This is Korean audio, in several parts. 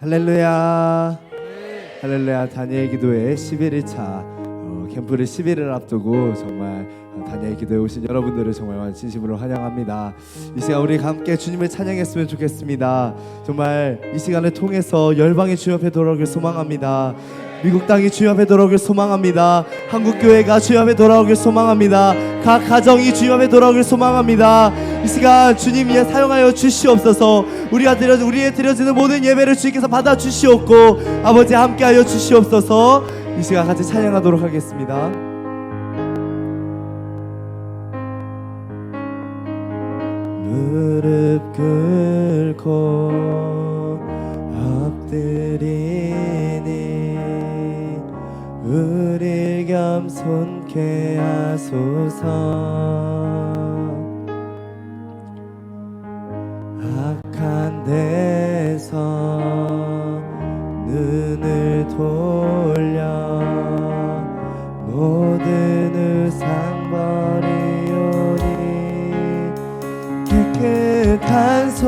할렐루야. 할렐루야. 다니엘 기도회 11일차 캠프를 10일을 앞두고 정말 다니엘 기도에 오신 여러분들을 정말 진심으로 환영합니다. 이 시간 우리 함께 주님을 찬양했으면 좋겠습니다. 정말 이 시간을 통해서 열방이 주님 앞에 돌아오길 소망합니다. 미국 땅이 주님 앞에 돌아오길 소망합니다. 한국교회가 주님 앞에 돌아오길 소망합니다. 각 가정이 주님 앞에 돌아오길 소망합니다. 이 시간 주님 위에 사용하여 주시옵소서. 우리의 드려지는 모든 예배를 주님께서 받아 주시옵고 아버지 함께하여 주시옵소서. 이 시간 같이 찬양하도록 하겠습니다. 무릎 꿇고 엎드리니 우릴 겸손케 하소서. 악한 데서 눈을 돌려 모든 우상 버리오니 깨끗한 손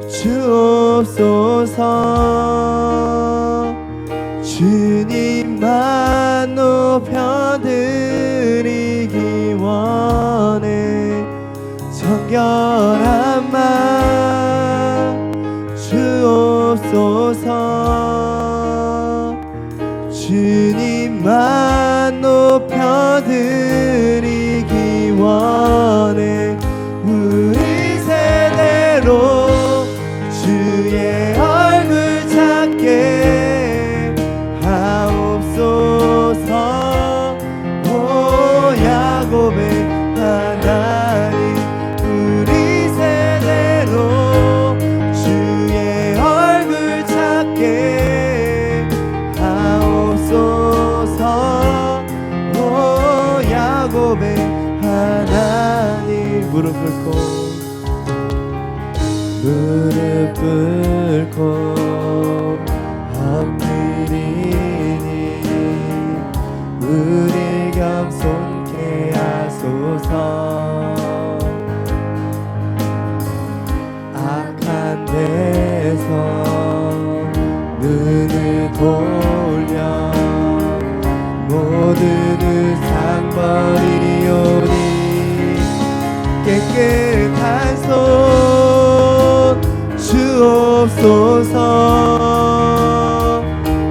주옵소서. 주님만 높여드리기 원해. 정결한 맘 주옵소서. 주님만 높여드리기 원해. 우리 세대로 주의 얼굴 찾게 하옵소서. 오 야곱의 하나님, 우리 세대로 주의 얼굴 찾게 하옵소서. 오 야곱의 하나님. 무릎 꿇고 엎드리니 우릴 겸손케 하소서. 악한 데서 눈을 돌려 모든 우상 버리오니 깨끗한 손 주옵소서.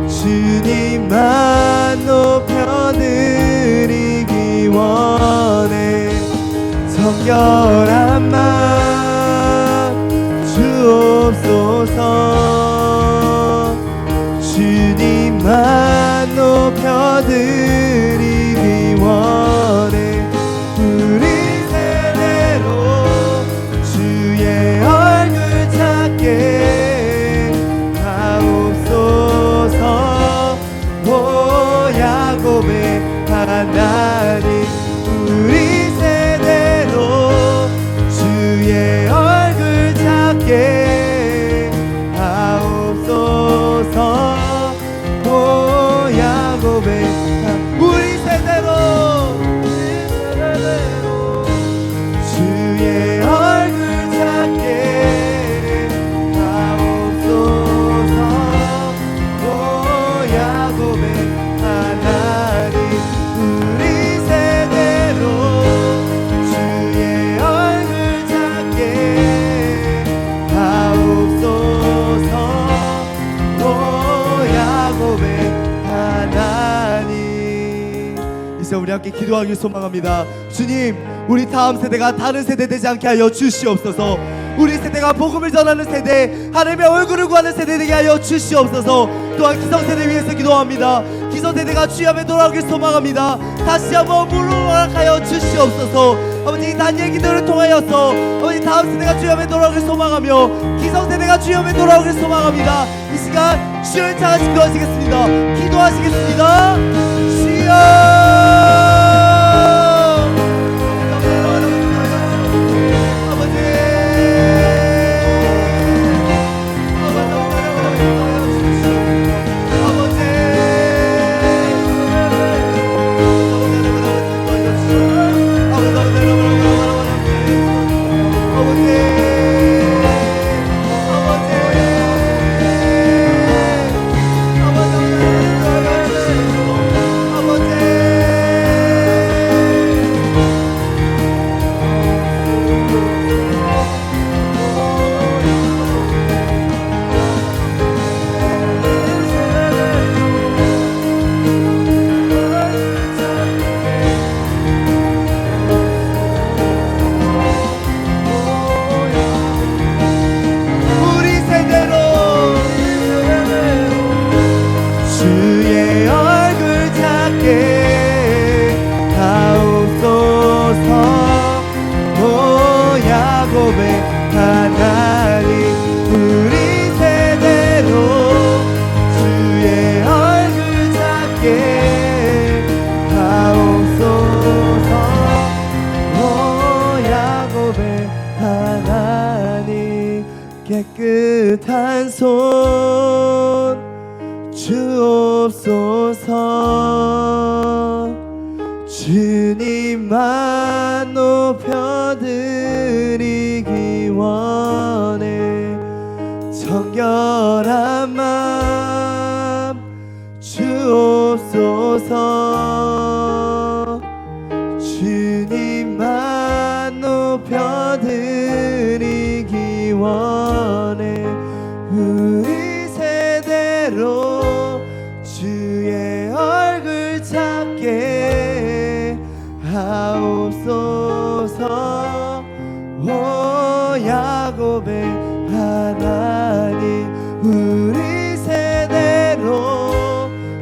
주님만 높여드리기 원해. 정결한 맘 주옵소서. 주님만 높여드리기 원해. 우리 세대로 주의 얼굴 찾게 하옵소서. 오 야곱의 하나님, 우리 세대로 주의 얼굴 찾게 하옵소서. 오 야곱의 우리 세대로 주의 얼굴 찾게 하옵소서. 오 야곱의 하나님, 우리 세대로 주의 얼굴 찾게 하옵소서. 오 야곱의 하나님. 이제 우리 함께 기도하길 소망합니다. 주님, 우리 다음 세대가 다른 세대 되지 않게 하여 주시옵소서. 우리 세대가 복음을 전하는 세대, 하나님의 얼굴을 구하는 세대 되게 하여 주시옵소서. 또한 기성세대 위해서 기도합니다. 기성세대가 주의 앞에 돌아오길 소망합니다. 다시 한번 무릎하여 주시옵소서. 아버지, 다니엘 기도를 통하여서 아버지 다음 세대가 주의 앞에 돌아오길 소망하며 기성세대가 주의 앞에 돌아오길 소망합니다. 이 시간 주를 찬양하시 기도하시겠습니다. 기도하시겠습니다. 주여. 아버지 주님만 높여드리기 원해. 정결한 마음 주옵소서. 주님만 높여드리기 원해. 우리 세대로 주의 얼굴 찾게 하옵소서. 오 야곱의 하나님, 우리 세대로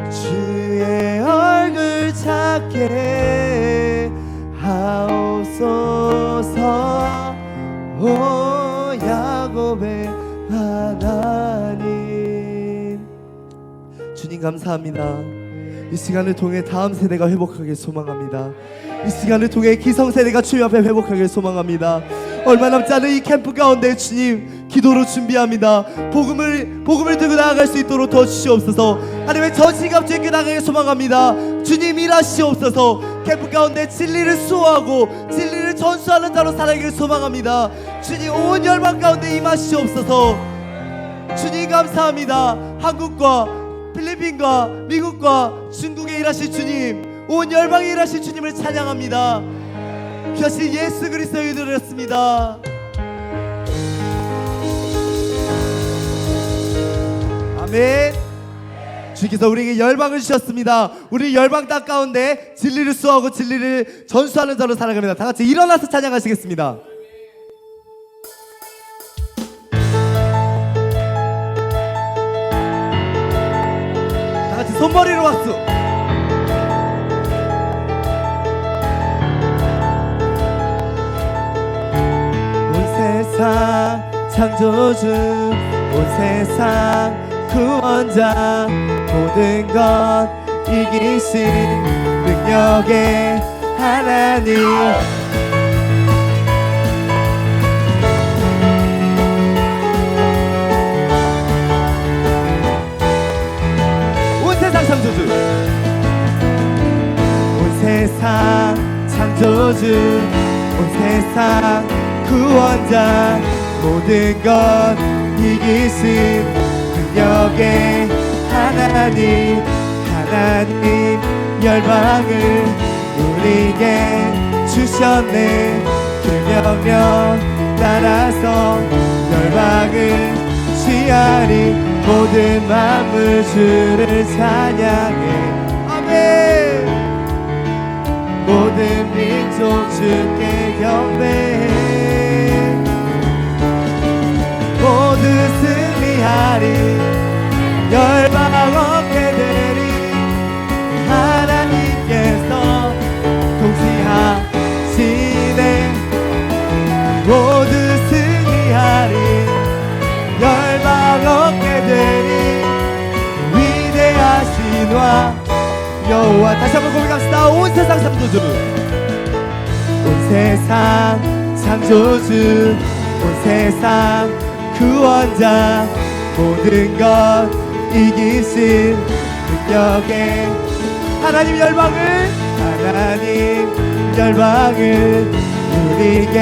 주의 얼굴 찾게 하옵소서. 오 야곱의 하나님. 주님 감사합니다. 이 시간을 통해 다음 세대가 회복하길 소망합니다. 이 시간을 통해 기성세대가 주님 앞에 회복하길 소망합니다. 얼마 남지 않은 이 캠프 가운데 주님 기도로 준비합니다. 복음을 들고 나아갈 수 있도록 도와주시옵소서. 하나님의 전시갑 주께 나가길 소망합니다. 주님 일하시옵소서. 캠프 가운데 진리를 수호하고 진리를 전수하는 자로 살아가길 소망합니다. 주님 온 열방 가운데 임하시옵소서. 주님 감사합니다. 한국과 필리핀과 미국과 중국에 일하실 주님, 온 열방에 일하실 주님을 찬양합니다. 귀하신 예수 그리스도의 이름으로 드렸습니다. 아멘. 주께서 우리에게 열방을 주셨습니다. 우리 열방 땅 가운데 진리를 수호하고 진리를 전수하는 자로 살아갑니다. 다 같이 일어나서 찬양하시겠습니다. 다 같이 손머리로 박수. 창조주, 온 세상 구원자, 모든 것 이기신 능력의 하나님. 온 세상 창조주, 온 세상 창조주, 온 세상 구원자, 모든 것 이기신 능력의 하나님. 하나님 열방을 우리에게 주셨네. 그 명령 따라서 열방을 취하리. 모든 만물 주를 찬양해. 아멘. 모든 민족 주께 경배해. 모두 승리하리. 열방 얻게 되리. 하나님께서 통치하시네. 모두 승리하리. 열방 얻게 되리. 위대하신 왕 여호와. 다시 한번 고백합시다. 온 세상 창조주, 온 세상 창조주, 온 세상 구원자, 모든 것 이기신 능력의 하나님 열방을, 하나님 열방을 우리에게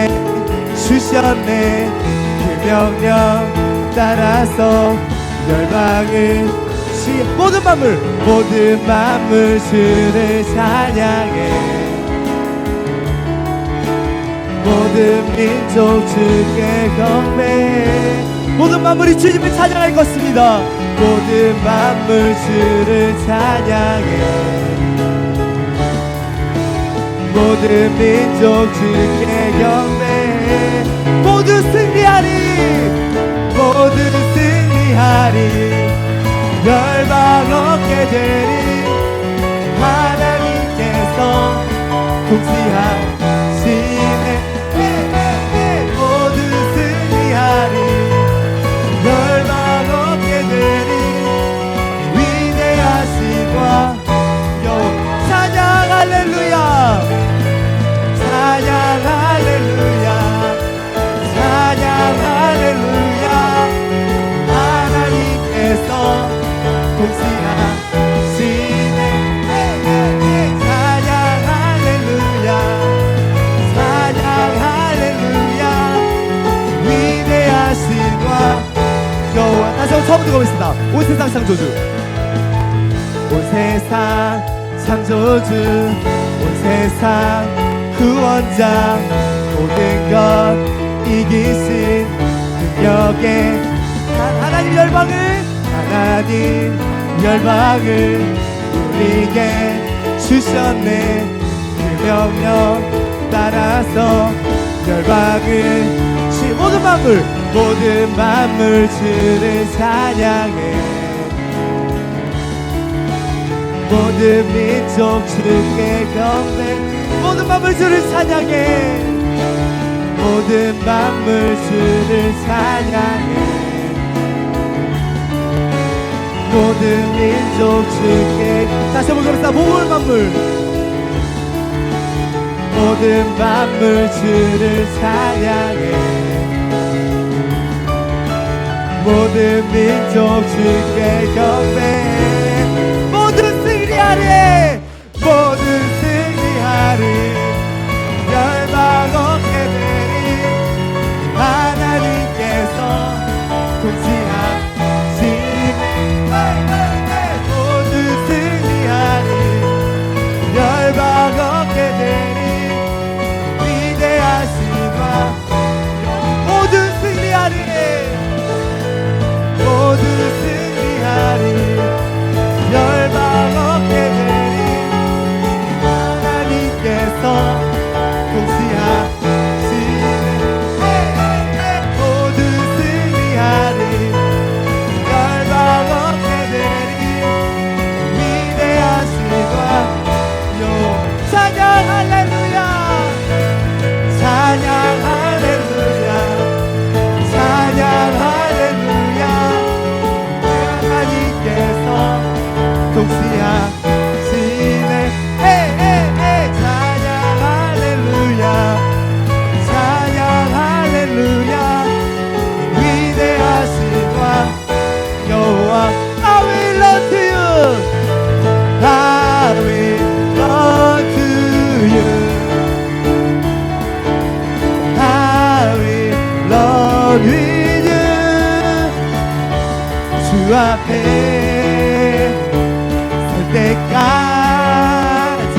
주셨네. 그 명령 따라서 열방을 모든 만물 주를 찬양해. 모든 민족 주께 경배해. 모든 만물이 주님을 찬양할 것입니다. 모든 만물 주를 찬양해. 모든 민족 주께 경배해. 모두 승리하리. 모두 승리하리. 열방 얻게 되리. 하나님께서 통치하시네. 모두 승리하리. 열방 얻게 되리. 위대하신 왕 여호와. 찬양 할렐루야. 찬양 할렐루야. 세상 창조주, 온 세상 창조주, 온 세상 구원자, 모든 것 이기신 능력의 하나님 열방을 우리에게 주셨네. 그 명령 따라서 열방을 모든 만물 주를 찬양해. 모든 민족 주께 경배. 모든 만물 주를 찬양해. 모든 만물 주를 찬양해. 모든 민족 주께. 다시 한번 그럽시다. 모든 만물 주를 찬양해. 모든 민족 주께 경배해. 모든 승리하리, 모든 승리하리. 열방 얻게 되리. 하나님께서 통치하시니. 모든 승리하리. 열방 얻게 되리. 위대하시마. 모든 승리하리. 모두 승리하리. 열방 얻게 되리. 하나님께서 통치하시네. 모두 승리하리. 열방 얻게 되리. 위대하시다. 찬양 할렐루야. 찬양 할렐루야. 찬양 할렐루야. 하나님께서 통치하시네. 찬양 할렐루야. 찬양 할렐루야. 위대하신 왕 여호와. I will run to you. I will run to you. I will run with you. 주 앞에 설 때까지.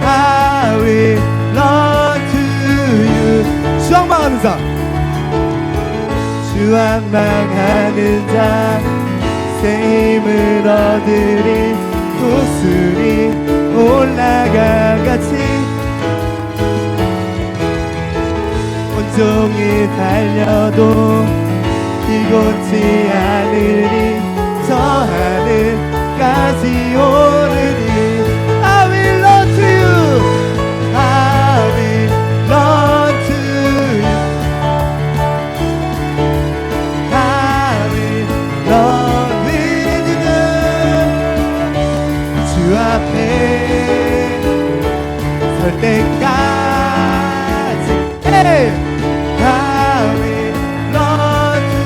I will run to you. 주왕망하는 자, 주왕망하는 자, 새 힘을 얻으리. 구슬이 올라가 같이 온종일 달려도 피곤치 않으리. 저 하늘까지 오르리. I will run to you. I will run to you. I will run with you. 주 앞에 설 때까지. I will run to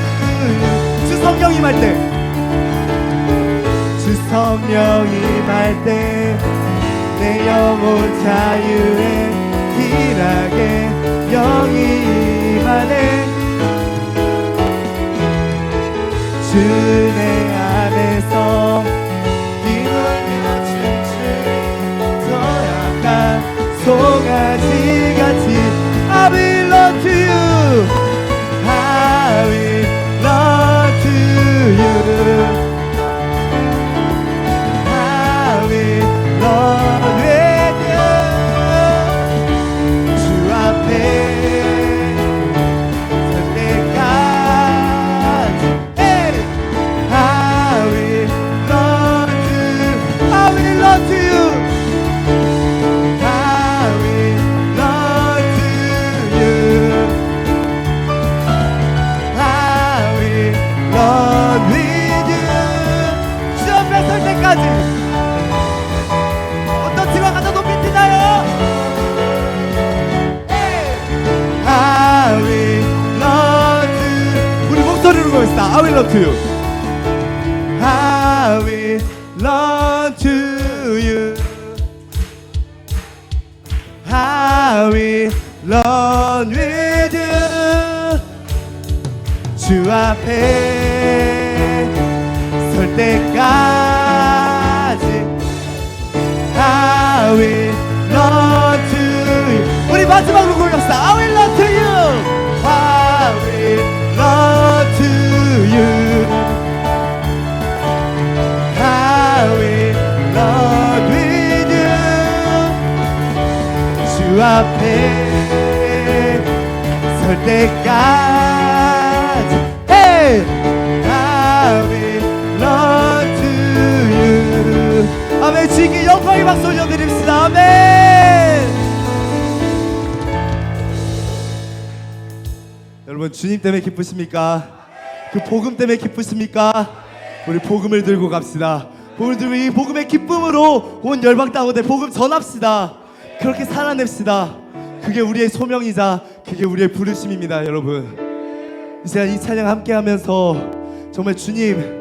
you. 주 성령 임할 때, 주 성령 임할 때 내 영혼 자유에 길하게 영이 임하네. 주 내 안에서 뛰놀며 춤추리. 더 약간 송아지 같이. I will run to you. I will run to you. I will run with you. 주 앞에 설 때까지. I will run to you. I will run to you. I will run to you. I will run with you. 주 앞에 설 때까지. 어떤 팀과 가장 높이 뛰나요? I will run to you. 우리 목소리로 고맙습니다. I will run to you. I will run to you. I will run with you. 주 앞에 때까지 I will run to you. 우리 마지막으로 고백합시다. I will run to you. I will run to you. I will run with you. 주 앞에 설 때까지 Hey! I will run to you. 아멘. 주님께 영광의 박수 올려드립시다. 아멘. 여러분, 주님 때문에 기쁘십니까? 그 복음 때문에 기쁘십니까? 우리 복음을 들고 갑시다. 복음을 들고 이 복음의 기쁨으로 온 열방 땅에 복음 전합시다. 그렇게 살아냅시다. 그게 우리의 소명이자 그게 우리의 부르심입니다. 여러분, 이 시간 이 찬양 함께하면서 정말 주님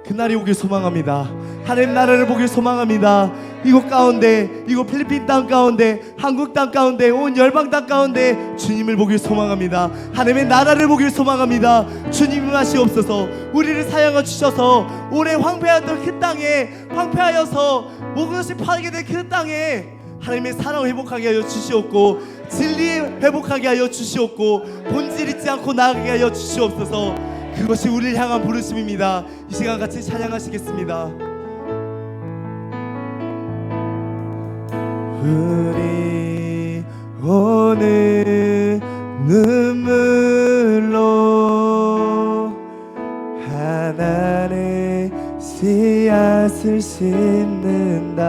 그날이 오길 소망합니다. 하나님 나라를 보길 소망합니다. 이곳 가운데, 이곳 필리핀 땅 가운데, 한국 땅 가운데, 온 열방 땅 가운데 주님을 보길 소망합니다. 하나님의 나라를 보길 소망합니다. 주님이 하시옵소서. 우리를 사용하 주셔서 오래 황폐하던 그 땅에, 황폐하여서 모든 것이 파괴 된 그 땅에 하나님의 사랑을 회복하게 하여 주시옵고, 진리 회복하게 하여 주시옵고, 본질 잊지 않고 나아가게 하여 주시옵소서. 그것이 우리를 향한 부르심입니다. 이 시간 같이 찬양하시겠습니다. 우리 오늘 눈물로 하나님의 씨앗을 심는다.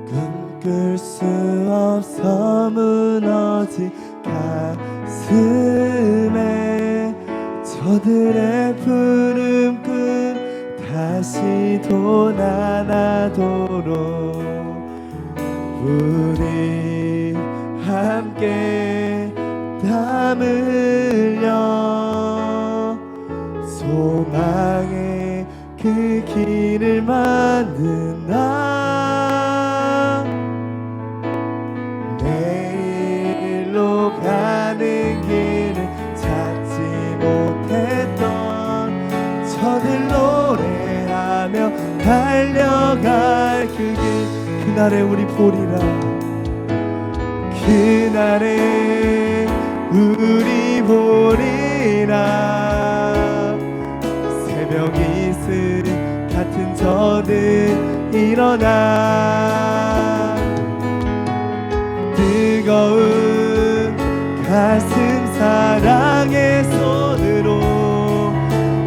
꿈꿀 수 없어 무너진 가슴에 저들의 푸른 꿈 다시 돋아나도록 우리 함께 땀 흘려 소망의 그 길을 만든다. 내일로 가는 길을 찾지 못했던 저들 노래하며 달려갈 그 길, 그날에 우리 보리라. 그날에 우리 보리라. 새벽 이슬 같은 저들 일어나 뜨거운 가슴 사랑의 손으로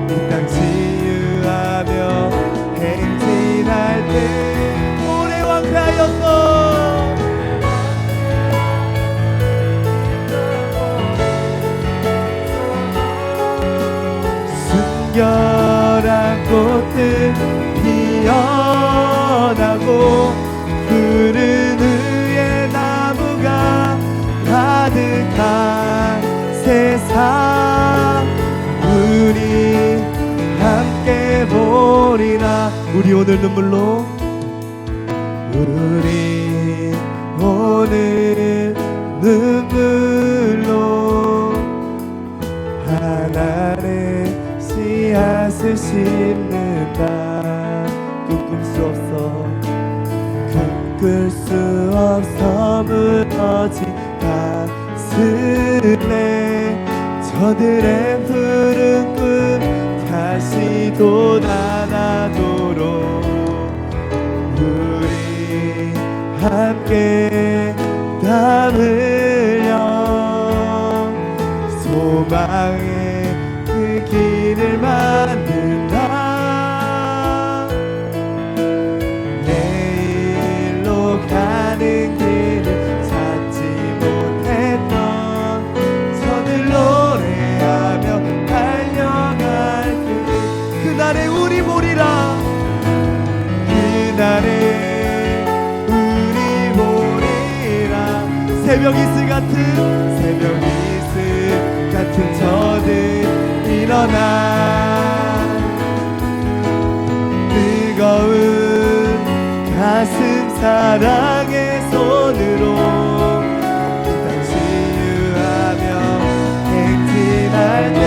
이 땅 치유하며 행진할 때 오래 황폐하였어 순결한 꽃들 피어나고 푸른 위에 나무가 가득한 세상 우리 함께 보리라. 우리 오늘 눈물로 우리 오늘 눈물로 하나님의 씨앗을 심는다. 꿈꿀 수 없어 꿈꿀 수 없어 무너진 가슴에 저들의 푸른 꿈 다시 돋아나도록 우리 함께 땀 흘려 소망의 그 길을 만든다. 내일로 가는 길을 찾지 못했던 저들 노래하며 달려갈 그날에 우리 보리라. 그날에 우리 보리라. 새벽 이슬 같은 저들 일어나 뜨거운 가슴 사랑의 손으로 이 땅 치유하며 행진할 때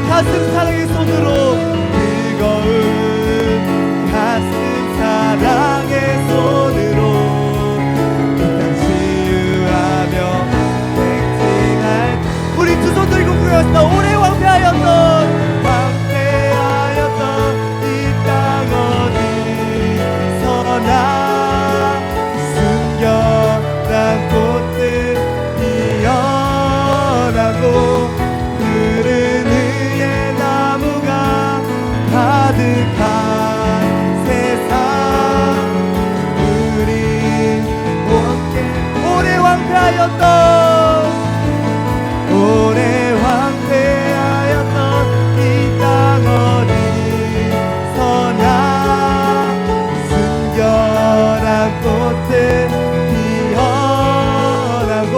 가슴 사랑의 손으로 뜨거운 가슴 사랑의 손으로 이 땅 치유하며 행진할 우리 두 손 들고 구했다. 오래 황폐하였던 이 땅 어디서나 순결한 꽃들 피어나고 가득한 세상 우리 함께 오래 황폐하였던 이 땅 어디서나 순결한 꽃들 피어나고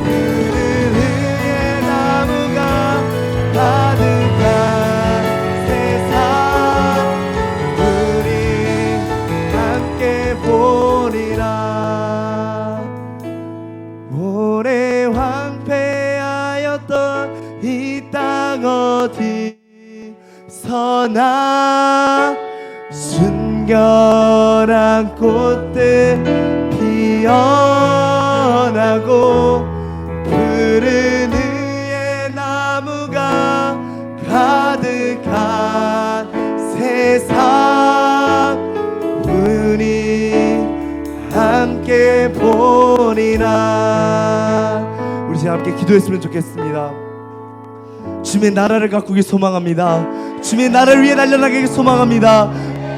그를 위해 나무가 가득한 보리라. 오래 황폐하였던 이 땅 어디서나 순결한 꽃들 피어나고 푸른 의의 나무가 가득한 세상 우리 함께 보리라. 우리 지금 함께 기도했으면 좋겠습니다. 주님의 나라를 가꾸기 소망합니다. 주님의 나라를 위해 달려나가기 소망합니다.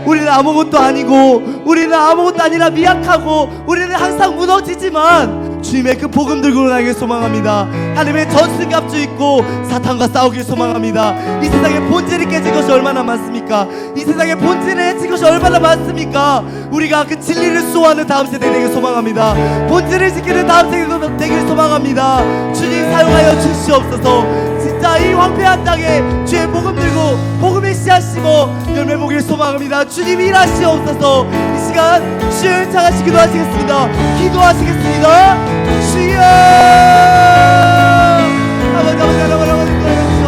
우리는 아무것도 아니고 우리는 아무것도 아니라 미약하고 우리는 항상 무너지지만 주님의 그 복음 들고 나가길 소망합니다. 하나님의 전승갑 주 있고 사탄과 싸우길 소망합니다. 이 세상의 본질이 깨진 것이 얼마나 많습니까? 이 세상의 본질을 해친 것이 얼마나 많습니까? 우리가 그 진리를 수호하는 다음 세대 되길 소망합니다. 본질을 지키는 다음 세대 되길 소망합니다. 주님 사용하여 주시옵소서. 진짜 이 황폐한 땅에 주의 복음 들고 복음의 씨앗 심어 열매 보길 소망합니다. 주님 일하시옵소서. 이 시간 주여 찬양하시 기도하시겠습니다. 기도하시겠습니다. 주여 아버지 아버지 아버지 아버지 주시옵소서.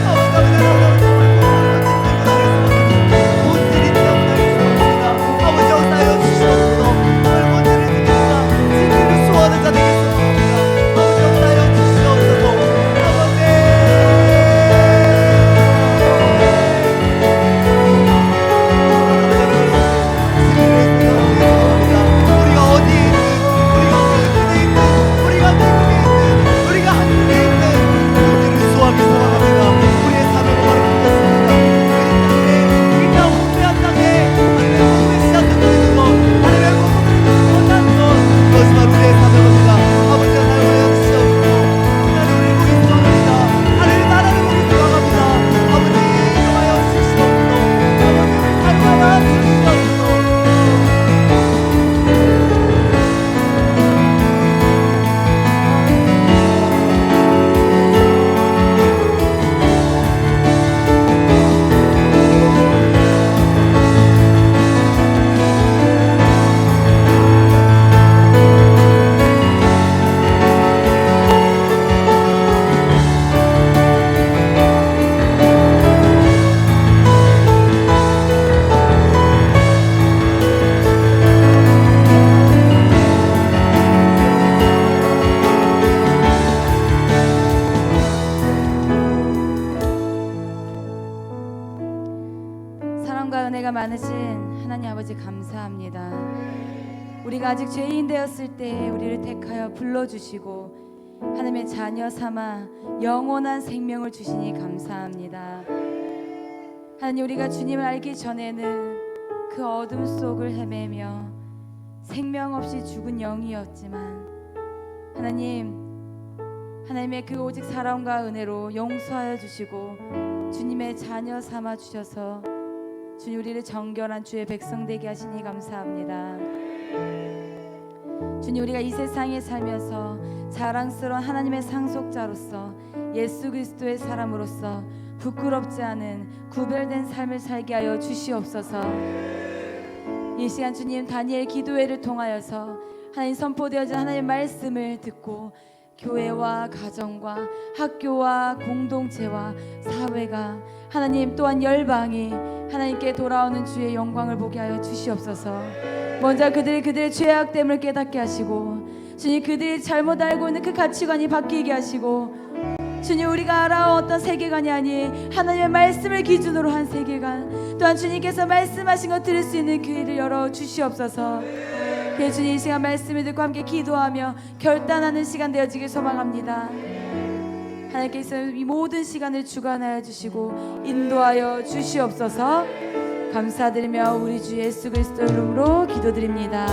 아버지 아버지 아버지 본질이 되어버리겠습니다. 아버지 역사하여 주시옵소서. 오늘 본질을 지키니까 진리를 수호하는 자 되겠습니다. 아버지 역사하여 주시옵소서. 사랑과 은혜가 많으신 하나님 아버지 감사합니다. 우리가 아직 죄인 되었을 때 우리를 택하여 불러주시고 하나님의 자녀 삼아 영원한 생명을 주시니 감사합니다. 하나님 우리가 주님을 알기 전에는 그 어둠 속을 헤매며 생명 없이 죽은 영이었지만 하나님의 그 오직 사랑과 은혜로 용서하여 주시고 주님의 자녀 삼아 주셔서 주님 우리를 정결한 주의 백성 되게 하시니 감사합니다. 주님 우리가 이 세상에 살면서 자랑스러운 하나님의 상속자로서 예수 그리스도의 사람으로서 부끄럽지 않은 구별된 삶을 살게 하여 주시옵소서. 이 시간 주님 다니엘 기도회를 통하여서 하나님 선포되어진 하나님의 말씀을 듣고 교회와 가정과 학교와 공동체와 사회가 하나님 또한 열방이 하나님께 돌아오는 주의 영광을 보게 하여 주시옵소서. 먼저 그들의 죄악됨을 깨닫게 하시고 주님 그들이 잘못 알고 있는 그 가치관이 바뀌게 하시고 주님 우리가 알아왔던 세계관이 아닌 하나님의 말씀을 기준으로 한 세계관 또한 주님께서 말씀하신 것 들을 수 있는 귀를 열어 주시옵소서. 그래서 주님 이 시간 말씀을 듣고 함께 기도하며 결단하는 시간 되어지길 소망합니다. 하나님께서 이 모든 시간을 주관하여 주시고 인도하여 주시옵소서. 감사드리며 우리 주 예수 그리스도 이름으로 기도드립니다.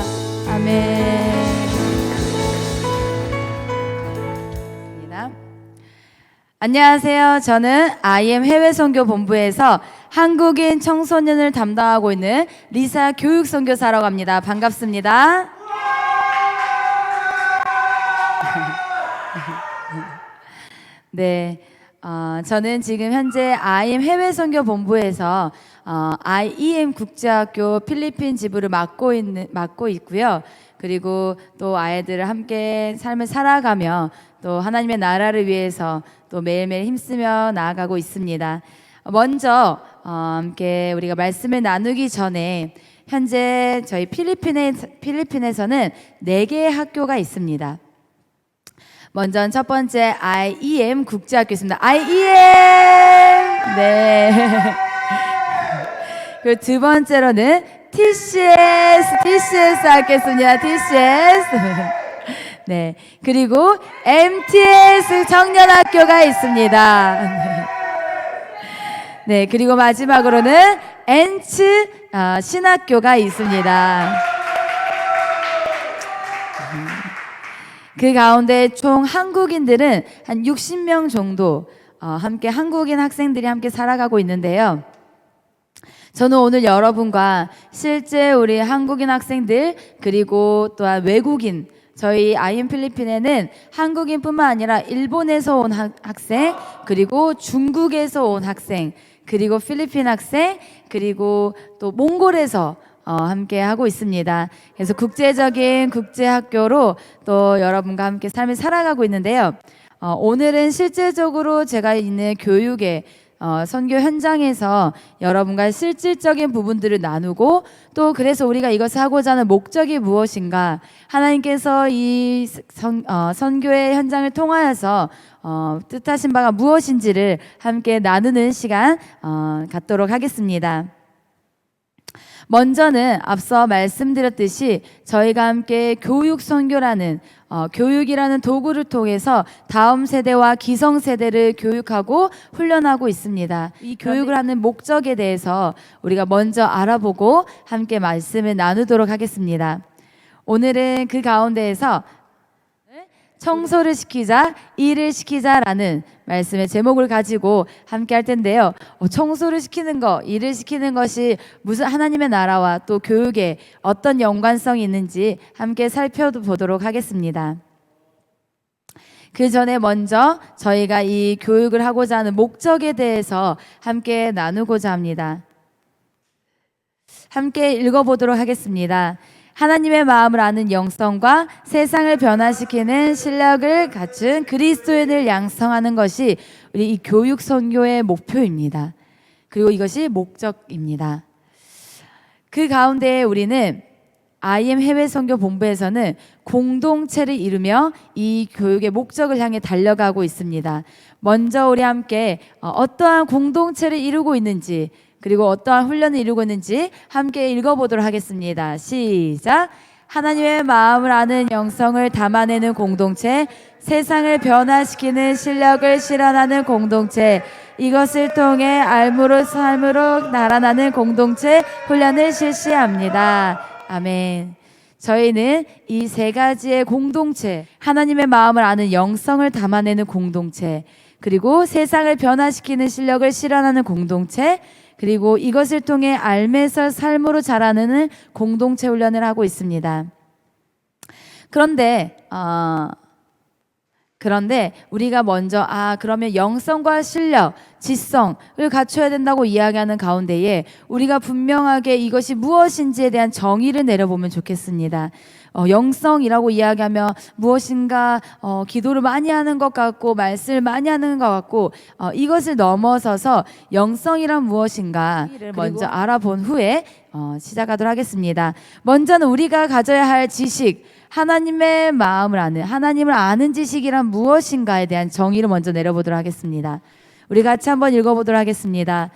아멘. 안녕하세요. 저는 IM 해외선교본부에서 한국인 청소년을 담당하고 있는 리사 교육선교사라고 합니다. 반갑습니다. 네, 저는 지금 현재 IM 해외선교본부에서 IEM 국제학교 필리핀 지부를 맡고 있고요. 그리고 또 아이들을 함께 삶을 살아가며 또 하나님의 나라를 위해서 또 매일매일 힘쓰며 나아가고 있습니다. 먼저 함께 우리가 말씀을 나누기 전에 현재 저희 필리핀에서는 4개의 학교가 있습니다. 먼저 첫 번째 IEM 국제학교 있습니다. IEM! 네. 그리고 두 번째로는 TCS 하겠습니다. TCS. 네. 그리고 MTS 청년학교가 있습니다. 네. 그리고 마지막으로는 엔츠 신학교가 있습니다. 그 가운데 총 한국인들은 한 60명 정도 함께 한국인 학생들이 함께 살아가고 있는데요. 저는 오늘 여러분과 실제 우리 한국인 학생들 그리고 또한 외국인 저희 IM 필리핀에는 한국인뿐만 아니라 일본에서 온 학생 그리고 중국에서 온 학생 그리고 필리핀 학생 그리고 또 몽골에서 함께 하고 있습니다. 그래서 국제적인 국제학교로 또 여러분과 함께 삶을 살아가고 있는데요. 오늘은 실제적으로 제가 있는 교육의 선교 현장에서 여러분과 실질적인 부분들을 나누고 또 그래서 우리가 이것을 하고자 하는 목적이 무엇인가 하나님께서 이 선교의 현장을 통하여서 뜻하신 바가 무엇인지를 함께 나누는 시간 갖도록 하겠습니다. 먼저는 앞서 말씀드렸듯이 저희가 함께 교육 선교라는 교육이라는 도구를 통해서 다음 세대와 기성 세대를 교육하고 훈련하고 있습니다. 이 교육을 하는 목적에 대해서 우리가 먼저 알아보고 함께 말씀을 나누도록 하겠습니다. 오늘은 그 가운데에서 청소를 시키자, 일을 시키자라는 말씀의 제목을 가지고 함께 할 텐데요. 청소를 시키는 것, 일을 시키는 것이 무슨 하나님의 나라와 또 교육에 어떤 연관성이 있는지 함께 살펴보도록 하겠습니다. 그 전에 먼저 저희가 이 교육을 하고자 하는 목적에 대해서 함께 나누고자 합니다. 함께 읽어보도록 하겠습니다. 하나님의 마음을 아는 영성과 세상을 변화시키는 실력을 갖춘 그리스도인을 양성하는 것이 우리 이 교육 선교의 목표입니다. 그리고 이것이 목적입니다. 그 가운데 우리는 IM 해외 선교 본부에서는 공동체를 이루며 이 교육의 목적을 향해 달려가고 있습니다. 먼저 우리 함께 어떠한 공동체를 이루고 있는지 그리고 어떠한 훈련을 이루고 있는지 함께 읽어보도록 하겠습니다. 시작! 하나님의 마음을 아는 영성을 담아내는 공동체, 세상을 변화시키는 실력을 실현하는 공동체, 이것을 통해 알무로 삶으로 날아나는 공동체 훈련을 실시합니다. 아멘. 저희는 이 세 가지의 공동체, 하나님의 마음을 아는 영성을 담아내는 공동체, 그리고 세상을 변화시키는 실력을 실현하는 공동체, 그리고 이것을 통해 알면서 삶으로 자라는 공동체 훈련을 하고 있습니다. 그런데 우리가 먼저 그러면 영성과 실력, 지성을 갖춰야 된다고 이야기하는 가운데에 우리가 분명하게 이것이 무엇인지에 대한 정의를 내려보면 좋겠습니다. 영성이라고 이야기하면 무엇인가 기도를 많이 하는 것 같고 말씀을 많이 하는 것 같고 이것을 넘어서서 영성이란 무엇인가를 먼저 알아본 후에 시작하도록 하겠습니다. 먼저는 우리가 가져야 할 지식, 하나님의 마음을 아는, 하나님을 아는 지식이란 무엇인가에 대한 정의를 먼저 내려보도록 하겠습니다. 우리 같이 한번 읽어보도록 하겠습니다.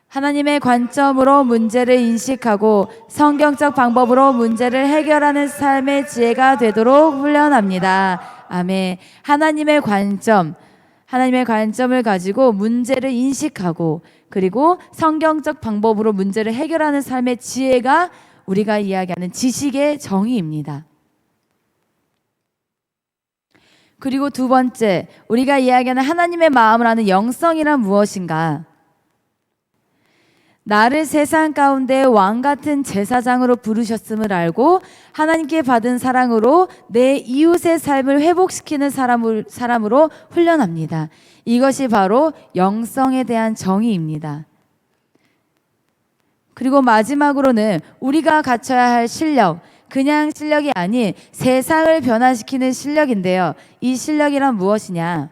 하나님의 관점으로 문제를 인식하고 성경적 방법으로 문제를 해결하는 삶의 지혜가 되도록 훈련합니다. 아멘. 하나님의 관점을 가지고 문제를 인식하고 그리고 성경적 방법으로 문제를 해결하는 삶의 지혜가 우리가 이야기하는 지식의 정의입니다. 그리고 두 번째, 우리가 이야기하는 하나님의 마음을 아는 영성이란 무엇인가? 나를 세상 가운데 왕 같은 제사장으로 부르셨음을 알고 하나님께 받은 사랑으로 내 이웃의 삶을 회복시키는 사람으로 훈련합니다. 이것이 바로 영성에 대한 정의입니다. 그리고 마지막으로는 우리가 갖춰야 할 실력, 그냥 실력이 아닌 세상을 변화시키는 실력인데요. 이 실력이란 무엇이냐?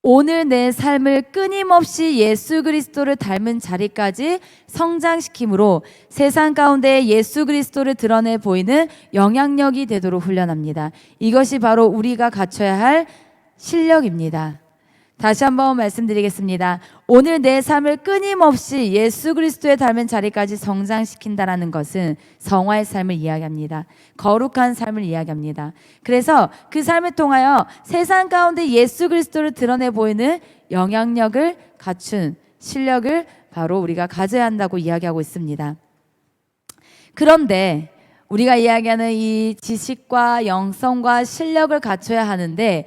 오늘 내 삶을 끊임없이 예수 그리스도를 닮은 자리까지 성장시킴으로 세상 가운데 예수 그리스도를 드러내 보이는 영향력이 되도록 훈련합니다. 이것이 바로 우리가 갖춰야 할 실력입니다. 다시 한번 말씀드리겠습니다. 오늘 내 삶을 끊임없이 예수 그리스도의 닮은 자리까지 성장시킨다라는 것은 성화의 삶을 이야기합니다. 거룩한 삶을 이야기합니다. 그래서 그 삶을 통하여 세상 가운데 예수 그리스도를 드러내 보이는 영향력을 갖춘 실력을 바로 우리가 가져야 한다고 이야기하고 있습니다. 그런데 우리가 이야기하는 이 지식과 영성과 실력을 갖춰야 하는데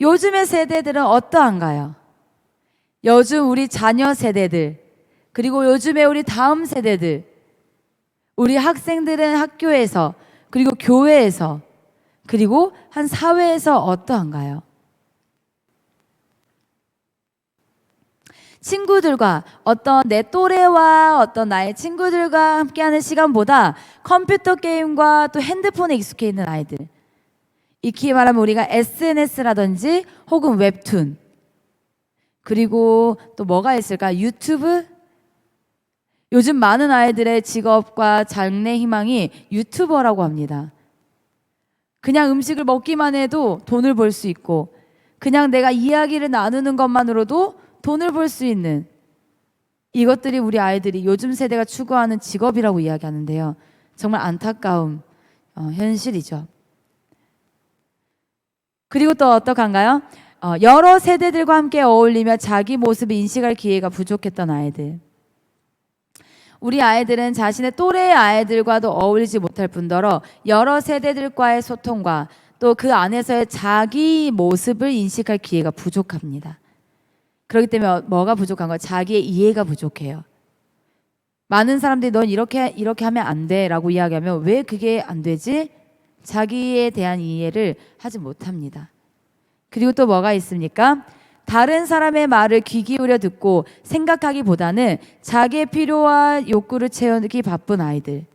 요즘의 세대들은 어떠한가요? 요즘 우리 자녀 세대들, 그리고 요즘에 우리 다음 세대들, 우리 학생들은 학교에서, 그리고 교회에서, 그리고 한 사회에서 어떠한가요? 친구들과 어떤 내 또래와 어떤 나의 친구들과 함께하는 시간보다 컴퓨터 게임과 또 핸드폰에 익숙해 있는 아이들, 익히 말하면 우리가 SNS라든지 혹은 웹툰, 그리고 또 뭐가 있을까? 유튜브? 요즘 많은 아이들의 직업과 장래 희망이 유튜버라고 합니다. 그냥 음식을 먹기만 해도 돈을 벌 수 있고 그냥 내가 이야기를 나누는 것만으로도 돈을 벌 수 있는 이것들이 우리 아이들이 요즘 세대가 추구하는 직업이라고 이야기하는데요. 정말 안타까운 현실이죠. 그리고 또 어떡한가요? 여러 세대들과 함께 어울리며 자기 모습을 인식할 기회가 부족했던 아이들. 우리 아이들은 자신의 또래의 아이들과도 어울리지 못할 뿐더러 여러 세대들과의 소통과 또 그 안에서의 자기 모습을 인식할 기회가 부족합니다. 그렇기 때문에 뭐가 부족한 거예요? 자기의 이해가 부족해요. 많은 사람들이 넌 이렇게 하면 안 돼 라고 이야기하면 왜 그게 안 되지? 자기에 대한 이해를 하지 못합니다. 그리고 또 뭐가 있습니까? 다른 사람의 말을 귀 기울여 듣고 생각하기보다는 자기의 필요와 욕구를 채우기 바쁜 아이들.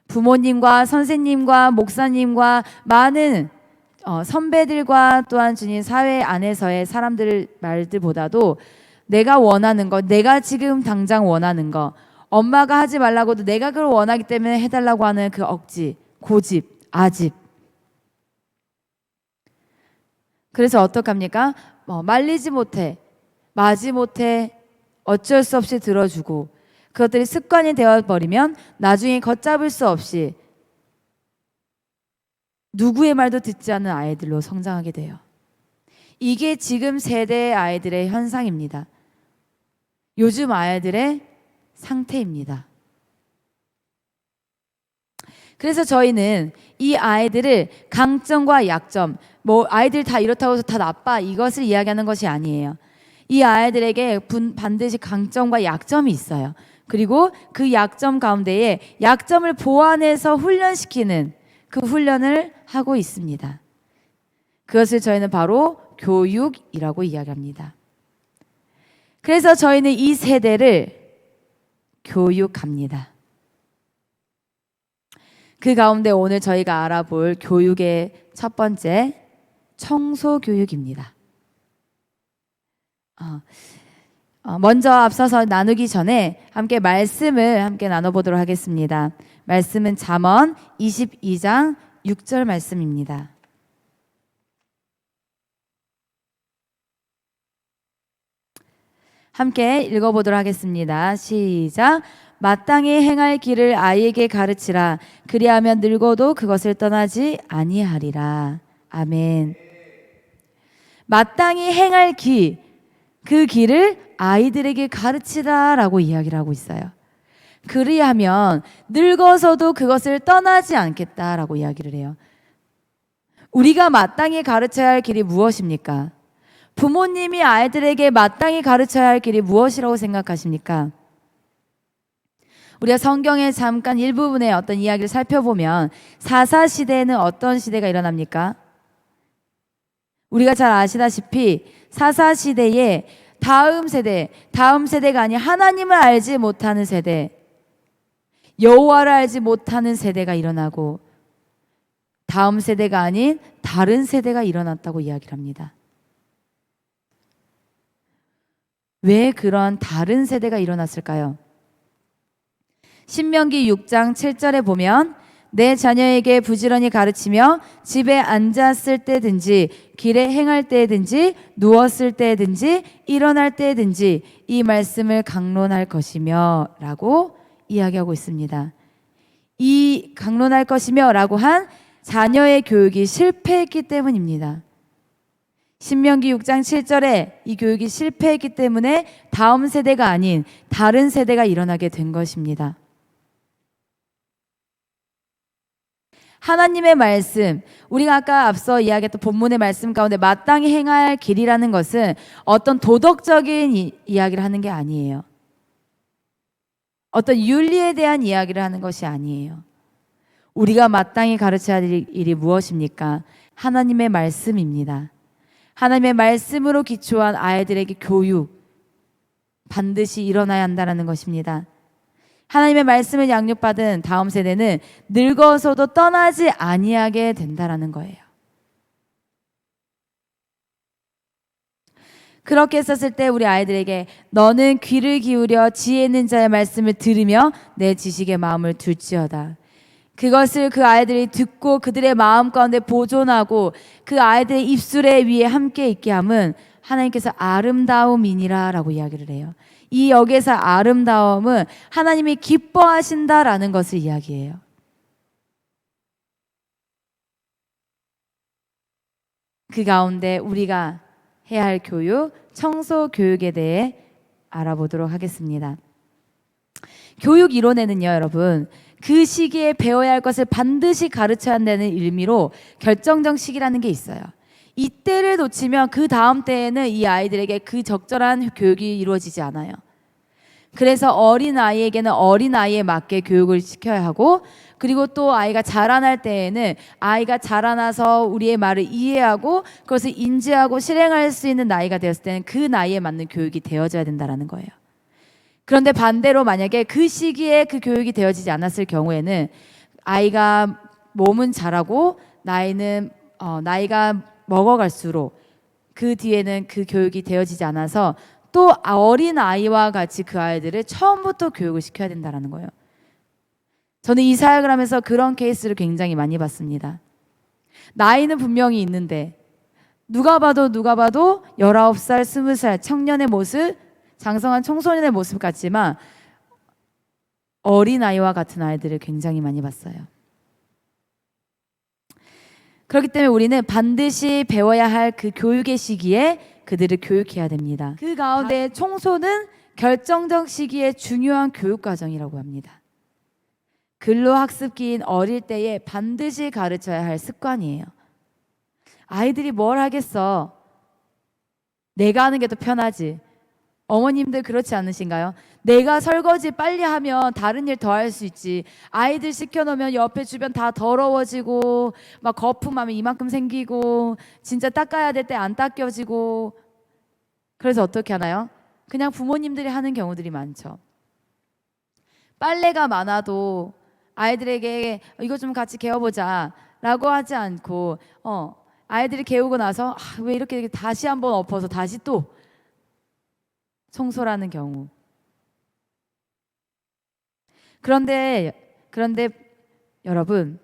부모님과 선생님과 목사님과 많은 선배들과 또한 주님 사회 안에서의 사람들 말들보다도 내가 원하는 것, 내가 지금 당장 원하는 것, 엄마가 하지 말라고도 내가 그걸 원하기 때문에 해달라고 하는 그 억지, 고집, 아집. 그래서 어떡합니까? 말리지 못해, 마지 못해, 어쩔 수 없이 들어주고 그것들이 습관이 되어버리면 나중에 걷잡을 수 없이 누구의 말도 듣지 않는 아이들로 성장하게 돼요. 이게 지금 세대 아이들의 현상입니다. 요즘 아이들의 상태입니다. 그래서 저희는 이 아이들을 강점과 약점, 뭐 아이들 다 이렇다고 해서 다 나빠, 이것을 이야기하는 것이 아니에요. 이 아이들에게 반드시 강점과 약점이 있어요. 그리고 그 약점 가운데에 약점을 보완해서 훈련시키는 그 훈련을 하고 있습니다. 그것을 저희는 바로 교육이라고 이야기합니다. 그래서 저희는 이 세대를 교육합니다. 그 가운데 오늘 저희가 알아볼 교육의 첫 번째, 청소교육입니다. 먼저 앞서서 나누기 전에 함께 말씀을 함께 나눠보도록 하겠습니다. 말씀은 잠언 22장 6절 말씀입니다. 함께 읽어보도록 하겠습니다. 시작. 마땅히 행할 길을 아이에게 가르치라. 그리하면 늙어도 그것을 떠나지 아니하리라. 아멘. 마땅히 행할 길, 그 길을 아이들에게 가르치라라고 이야기를 하고 있어요. 그리하면 늙어서도 그것을 떠나지 않겠다라고 이야기를 해요. 우리가 마땅히 가르쳐야 할 길이 무엇입니까? 부모님이 아이들에게 마땅히 가르쳐야 할 길이 무엇이라고 생각하십니까? 우리가 성경의 잠깐 일부분의 어떤 이야기를 살펴보면 사사시대에는 어떤 시대가 일어납니까? 우리가 잘 아시다시피 사사시대에 다음 세대가 아닌 하나님을 알지 못하는 세대, 여호와를 알지 못하는 세대가 일어나고 다음 세대가 아닌 다른 세대가 일어났다고 이야기를 합니다. 왜 그런 다른 세대가 일어났을까요? 신명기 6장 7절에 보면 내 자녀에게 부지런히 가르치며 집에 앉았을 때든지 길에 행할 때든지 누웠을 때든지 일어날 때든지 이 말씀을 강론할 것이며 라고 이야기하고 있습니다. 이 강론할 것이며 라고 한 자녀의 교육이 실패했기 때문입니다. 신명기 6장 7절에 이 교육이 실패했기 때문에 다음 세대가 아닌 다른 세대가 일어나게 된 것입니다. 하나님의 말씀, 우리가 아까 앞서 이야기했던 본문의 말씀 가운데 마땅히 행할 길이라는 것은 어떤 도덕적인 이야기를 하는 게 아니에요. 어떤 윤리에 대한 이야기를 하는 것이 아니에요. 우리가 마땅히 가르쳐야 할 일이 무엇입니까? 하나님의 말씀입니다. 하나님의 말씀으로 기초한 아이들에게 교육, 반드시 일어나야 한다는 것입니다. 하나님의 말씀을 양육받은 다음 세대는 늙어서도 떠나지 아니하게 된다라는 거예요. 그렇게 했었을 때 우리 아이들에게 너는 귀를 기울여 지혜 있는 자의 말씀을 들으며 내 지식의 마음을 둘지어다. 그것을 그 아이들이 듣고 그들의 마음 가운데 보존하고 그 아이들의 입술에 위에 함께 있게 함은 하나님께서 아름다움이니라 라고 이야기를 해요. 이 여기에서 아름다움은 하나님이 기뻐하신다라는 것을 이야기해요. 그 가운데 우리가 해야 할 교육, 청소 교육에 대해 알아보도록 하겠습니다. 교육 이론에는요, 여러분, 그 시기에 배워야 할 것을 반드시 가르쳐야 한다는 의미로 결정적 시기라는 게 있어요. 이때를 놓치면 그 다음 때에는 이 아이들에게 그 적절한 교육이 이루어지지 않아요. 그래서 어린아이에게는 어린아이에 맞게 교육을 시켜야 하고, 그리고 또 아이가 자라날 때에는 아이가 자라나서 우리의 말을 이해하고 그것을 인지하고 실행할 수 있는 나이가 되었을 때는 그 나이에 맞는 교육이 되어져야 된다는 거예요. 그런데 반대로 만약에 그 시기에 그 교육이 되어지지 않았을 경우에는 아이가 몸은 자라고 나이가 먹어갈수록 그 뒤에는 그 교육이 되어지지 않아서 또 어린 아이와 같이 그 아이들을 처음부터 교육을 시켜야 된다는 거예요. 저는 이 사역을 하면서 그런 케이스를 굉장히 많이 봤습니다. 나이는 분명히 있는데 누가 봐도 19살, 20살 청년의 모습, 장성한 청소년의 모습 같지만 어린아이와 같은 아이들을 굉장히 많이 봤어요. 그렇기 때문에 우리는 반드시 배워야 할 그 교육의 시기에 그들을 교육해야 됩니다. 그 가운데 청소는 결정적 시기에 중요한 교육 과정이라고 합니다. 근로학습기인 어릴 때에 반드시 가르쳐야 할 습관이에요. 아이들이 뭘 하겠어? 내가 하는 게 더 편하지. 어머님들 그렇지 않으신가요? 내가 설거지 빨리 하면 다른 일 더 할 수 있지. 아이들 시켜놓으면 옆에 주변 다 더러워지고 막 거품하면 이만큼 생기고 진짜 닦아야 될 때 안 닦여지고. 그래서 어떻게 하나요? 그냥 부모님들이 하는 경우들이 많죠. 빨래가 많아도 아이들에게 이거 좀 같이 개워보자 라고 하지 않고 아이들이 개우고 나서 왜 이렇게 다시 한번 엎어서 다시 또 청소라는 경우. 그런데 여러분,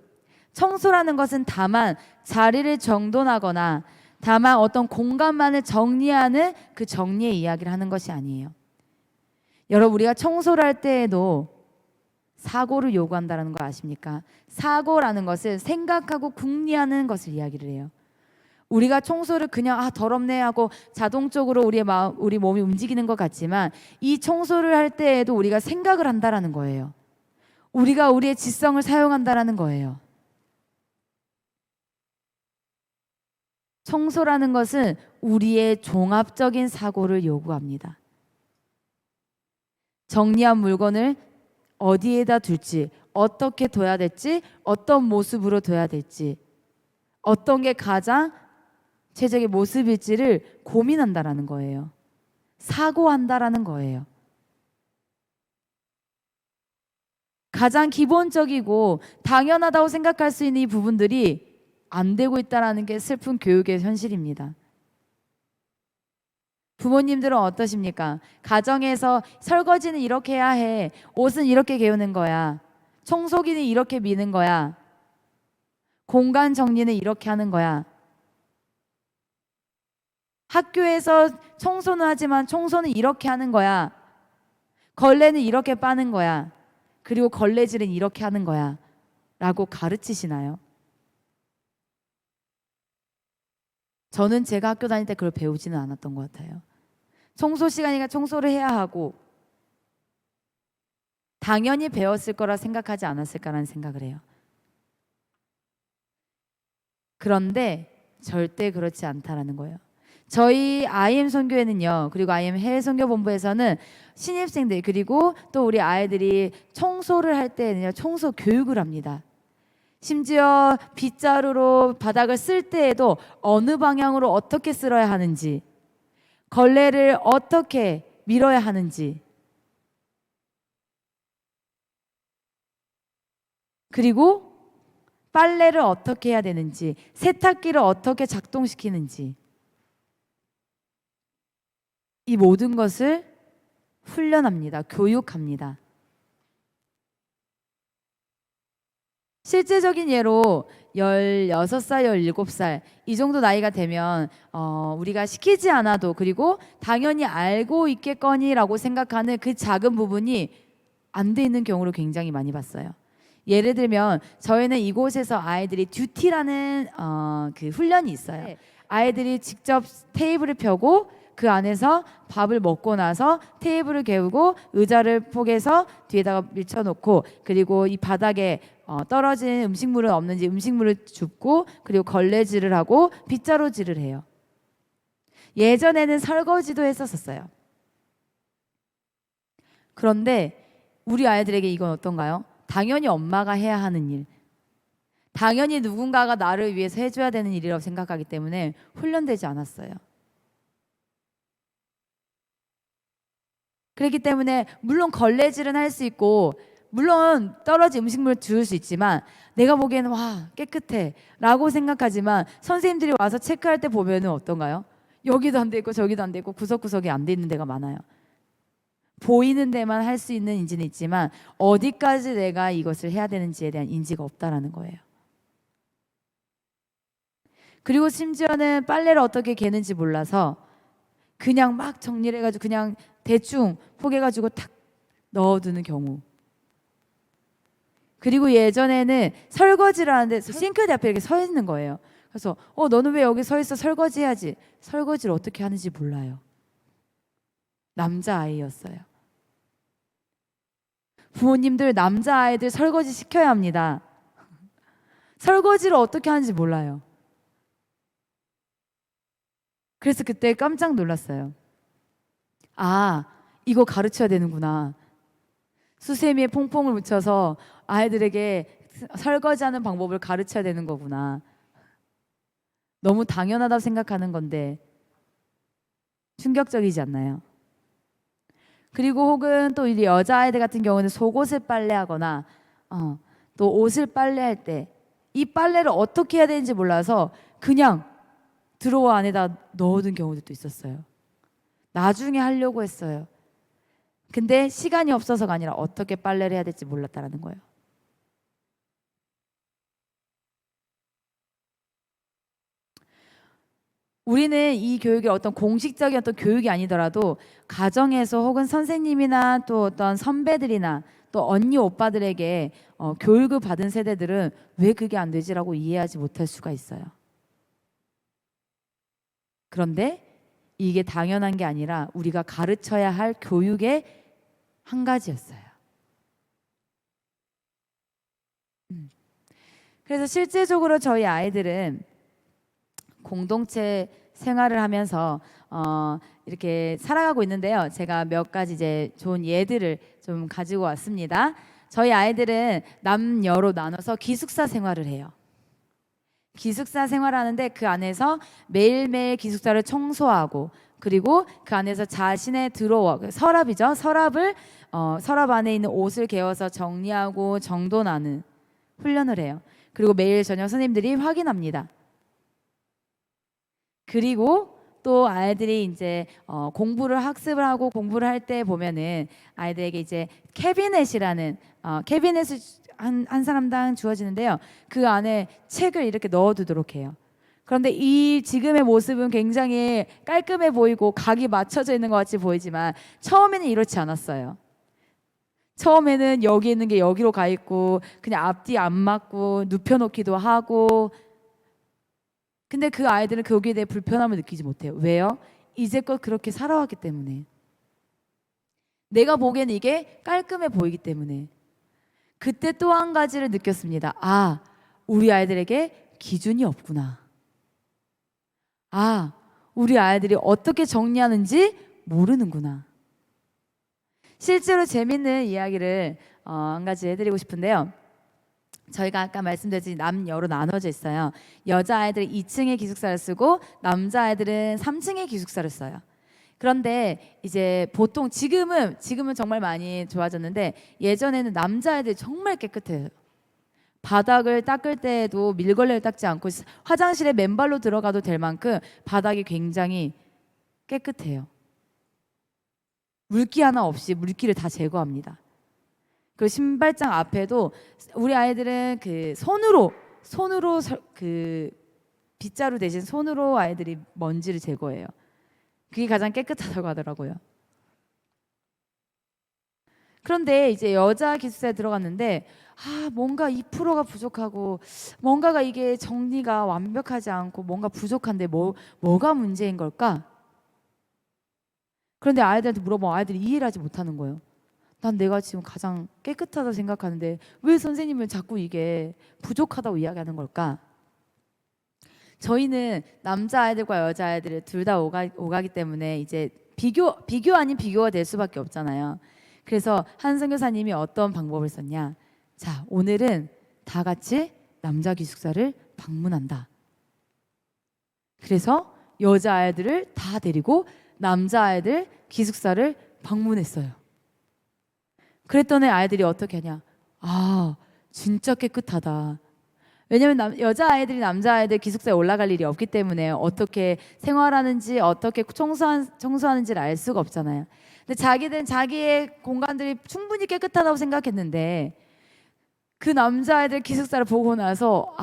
청소라는 것은 다만 자리를 정돈하거나 다만 어떤 공간만을 정리하는 그 정리의 이야기를 하는 것이 아니에요. 여러분, 우리가 청소를 할 때에도 사고를 요구한다는 거 아십니까? 사고라는 것은 생각하고 궁리하는 것을 이야기를 해요. 우리가 청소를 그냥 더럽네 하고 자동적으로 우리 몸이 움직이는 것 같지만 이 청소를 할 때에도 우리가 생각을 한다라는 거예요. 우리가 우리의 지성을 사용한다라는 거예요. 청소라는 것은 우리의 종합적인 사고를 요구합니다. 정리한 물건을 어디에다 둘지, 어떻게 둬야 될지, 어떤 모습으로 둬야 될지, 어떤 게 가장 최적의 모습일지를 고민한다라는 거예요. 사고한다라는 거예요. 가장 기본적이고 당연하다고 생각할 수 있는 이 부분들이 안 되고 있다는 게 슬픈 교육의 현실입니다. 부모님들은 어떠십니까? 가정에서 설거지는 이렇게 해야 해. 옷은 이렇게 개우는 거야. 청소기는 이렇게 미는 거야. 공간 정리는 이렇게 하는 거야. 학교에서 청소는 하지만 청소는 이렇게 하는 거야. 걸레는 이렇게 빠는 거야. 그리고 걸레질은 이렇게 하는 거야. 라고 가르치시나요? 저는 제가 학교 다닐 때 그걸 배우지는 않았던 것 같아요. 청소 시간이니까 청소를 해야 하고 당연히 배웠을 거라 생각하지 않았을까라는 생각을 해요. 그런데 절대 그렇지 않다라는 거예요. 저희 IM 선교회는요, 그리고 IM 해외 선교 본부에서는 신입생들 그리고 또 우리 아이들이 청소를 할 때는요, 청소 교육을 합니다. 심지어 빗자루로 바닥을 쓸 때에도 어느 방향으로 어떻게 쓸어야 하는지, 걸레를 어떻게 밀어야 하는지, 그리고 빨래를 어떻게 해야 되는지, 세탁기를 어떻게 작동시키는지, 이 모든 것을 훈련합니다. 교육합니다. 실제적인 예로 16살, 17살 이 정도 나이가 되면 우리가 시키지 않아도 그리고 당연히 알고 있겠거니라고 생각하는 그 작은 부분이 안 돼 있는 경우를 굉장히 많이 봤어요. 예를 들면 저희는 이곳에서 아이들이 듀티라는 그 훈련이 있어요. 아이들이 직접 테이블을 펴고 그 안에서 밥을 먹고 나서 테이블을 개우고 의자를 포개서 뒤에다가 밀쳐놓고 그리고 이 바닥에 떨어진 음식물은 없는지 음식물을 줍고 그리고 걸레질을 하고 빗자루질을 해요. 예전에는 설거지도 했었어요. 그런데 우리 아이들에게 이건 어떤가요? 당연히 엄마가 해야 하는 일, 당연히 누군가가 나를 위해서 해줘야 되는 일이라고 생각하기 때문에 훈련되지 않았어요. 그렇기 때문에 물론 걸레질은 할 수 있고 물론 떨어진 음식물을 주울 수 있지만 내가 보기에는 와 깨끗해 라고 생각하지만 선생님들이 와서 체크할 때 보면은 어떤가요? 여기도 안 돼 있고 저기도 안 돼 있고 구석구석에 안 돼 있는 데가 많아요. 보이는 데만 할 수 있는 인지는 있지만 어디까지 내가 이것을 해야 되는지에 대한 인지가 없다라는 거예요. 그리고 심지어는 빨래를 어떻게 개는지 몰라서 그냥 막 정리를 해가지고 그냥 대충 포개가지고 탁 넣어두는 경우. 그리고 예전에는 설거지를 하는데 싱크대 앞에 이렇게 서 있는 거예요. 그래서 너는 왜 여기 서 있어? 설거지 해야지. 설거지를 어떻게 하는지 몰라요. 남자아이였어요. 부모님들 남자아이들 설거지 시켜야 합니다. 설거지를 어떻게 하는지 몰라요. 그래서 그때 깜짝 놀랐어요. 아, 이거 가르쳐야 되는구나. 수세미에 퐁퐁을 묻혀서 아이들에게 설거지하는 방법을 가르쳐야 되는 거구나. 너무 당연하다고 생각하는 건데 충격적이지 않나요? 그리고 혹은 또 이 여자아이들 같은 경우는 속옷을 빨래하거나 또 옷을 빨래할 때 이 빨래를 어떻게 해야 되는지 몰라서 그냥 드로어 안에다 넣어둔 경우도 있었어요. 나중에 하려고 했어요. 근데 시간이 없어서가 아니라 어떻게 빨래를 해야 될지 몰랐다라는 거예요. 우리는 이 교육이 어떤 공식적인 어떤 교육이 아니더라도 가정에서 혹은 선생님이나 또 어떤 선배들이나 또 언니 오빠들에게 교육을 받은 세대들은 왜 그게 안 되지라고 이해하지 못할 수가 있어요. 그런데 이게 당연한 게 아니라 우리가 가르쳐야 할 교육의 한 가지였어요. 그래서 실제적으로 저희 아이들은 공동체 생활을 하면서 이렇게 살아가고 있는데요. 제가 몇 가지 이제 좋은 예들을 좀 가지고 왔습니다. 저희 아이들은 남녀로 나눠서 기숙사 생활을 해요. 기숙사 생활하는데 그 안에서 매일매일 기숙사를 청소하고 그리고 그 안에서 자신의 드로워, 서랍이죠. 서랍 안에 있는 옷을 개어서 정리하고 정돈하는 훈련을 해요. 그리고 매일 저녁 선생님들이 확인합니다. 그리고 또 아이들이 이제 학습을 하고 공부를 할 때 보면은 아이들에게 이제 캐비넷이라는 캐비넷을 한 사람당 주어지는데요. 그 안에 책을 이렇게 넣어두도록 해요. 그런데 이 지금의 모습은 굉장히 깔끔해 보이고 각이 맞춰져 있는 것 같이 보이지만 처음에는 이렇지 않았어요. 처음에는 여기 있는 게 여기로 가 있고 그냥 앞뒤 안 맞고 눕혀놓기도 하고 근데 그 아이들은 거기에 대해 불편함을 느끼지 못해요. 왜요? 이제껏 그렇게 살아왔기 때문에. 내가 보기에는 이게 깔끔해 보이기 때문에. 그때 또 한 가지를 느꼈습니다. 아, 우리 아이들에게 기준이 없구나. 아, 우리 아이들이 어떻게 정리하는지 모르는구나. 실제로 재밌는 이야기를 한 가지 해드리고 싶은데요. 저희가 아까 말씀드렸듯이 남녀로 나눠져 있어요. 여자아이들은 2층의 기숙사를 쓰고 남자아이들은 3층의 기숙사를 써요. 그런데 이제 보통 지금은 정말 많이 좋아졌는데 예전에는 남자아이들이 정말 깨끗해요. 바닥을 닦을 때에도 밀걸레를 닦지 않고 화장실에 맨발로 들어가도 될 만큼 바닥이 굉장히 깨끗해요. 물기 하나 없이 물기를 다 제거합니다. 그 신발장 앞에도 우리 아이들은 그 손으로 그 빗자루 대신 손으로 아이들이 먼지를 제거해요. 그게 가장 깨끗하다고 하더라고요. 그런데 이제 여자 기숙사에 들어갔는데 뭔가 2%가 부족하고 뭔가가 이게 정리가 완벽하지 않고 뭔가 부족한데 뭐가 문제인 걸까? 그런데 아이들한테 물어보면 아이들이 이해를 하지 못하는 거예요. 난 내가 지금 가장 깨끗하다고 생각하는데 왜 선생님은 자꾸 이게 부족하다고 이야기하는 걸까? 저희는 남자아이들과 여자아이들을 둘 다 오가기 때문에 이제 비교 아닌 비교가 될 수밖에 없잖아요. 그래서 한 선교사님이 어떤 방법을 썼냐? 자, 오늘은 다 같이 남자 기숙사를 방문한다. 그래서 여자아이들을 다 데리고 남자아이들 기숙사를 방문했어요. 그랬더니 아이들이 어떻게 하냐? 아, 진짜 깨끗하다. 왜냐면 여자아이들이 남자아이들 기숙사에 올라갈 일이 없기 때문에 어떻게 생활하는지 어떻게 청소하는지를 알 수가 없잖아요. 근데 자기들은 자기의 공간들이 충분히 깨끗하다고 생각했는데 그 남자아이들 기숙사를 보고 나서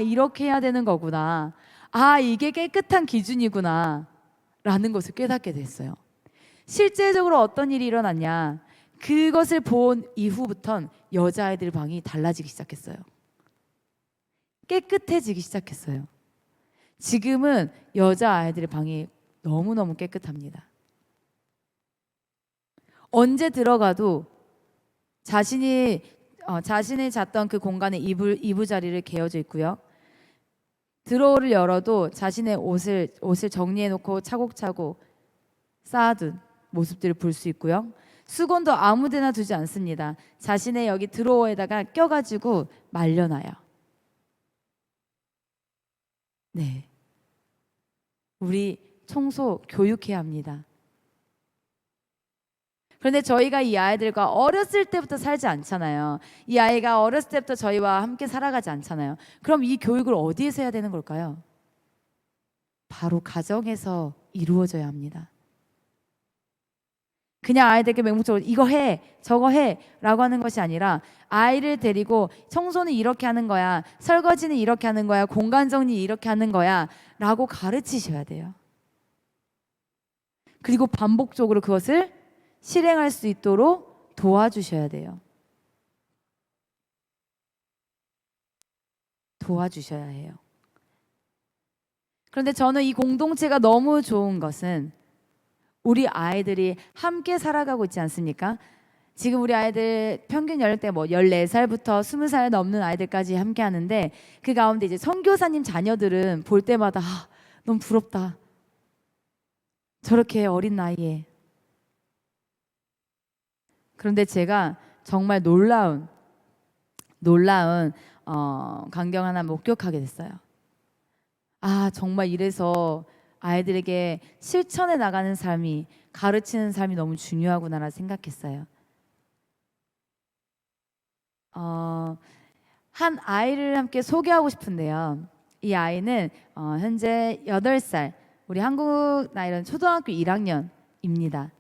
이렇게 해야 되는 거구나. 이게 깨끗한 기준이구나 라는 것을 깨닫게 됐어요. 실제적으로 어떤 일이 일어났냐? 그것을 본 이후부턴 여자아이들 방이 달라지기 시작했어요. 깨끗해지기 시작했어요. 지금은 여자아이들의 방이 너무너무 깨끗합니다. 언제 들어가도 자신이 잤던 그 공간에 이부자리를 개어져 있고요. 드로어를 열어도 자신의 옷을 정리해놓고 차곡차곡 쌓아둔 모습들을 볼 수 있고요. 수건도 아무데나 두지 않습니다. 자신의 여기 드로어에다가 껴가지고 말려놔요. 네, 우리 청소 교육해야 합니다. 그런데 저희가 이 아이들과 어렸을 때부터 살지 않잖아요. 이 아이가 어렸을 때부터 저희와 함께 살아가지 않잖아요. 그럼 이 교육을 어디에서 해야 되는 걸까요? 바로 가정에서 이루어져야 합니다. 그냥 아이들에게 맹목적으로 이거 해, 저거 해 라고 하는 것이 아니라 아이를 데리고 청소는 이렇게 하는 거야, 설거지는 이렇게 하는 거야, 공간 정리 이렇게 하는 거야 라고 가르치셔야 돼요. 그리고 반복적으로 그것을 실행할 수 있도록 도와주셔야 돼요. 도와주셔야 해요. 그런데 저는 이 공동체가 너무 좋은 것은 우리 아이들이 함께 살아가고 있지 않습니까? 지금 우리 아이들 평균 연령대 14살부터 20살 넘는 아이들까지 함께 하는데 그 가운데 이제 선교사님 자녀들은 볼 때마다 너무 부럽다. 저렇게 어린 나이에. 그런데 제가 정말 놀라운 광경 하나 목격하게 됐어요. 정말 이래서 아이들에게 실천해 나가는 삶이, 가르치는 삶이 너무 중요하구나 생각했어요. 한 아이를 함께 소개하고 싶은데요. 이 아이는 현재 8살, 우리 한국 나이로는 초등학교 1학년입니다.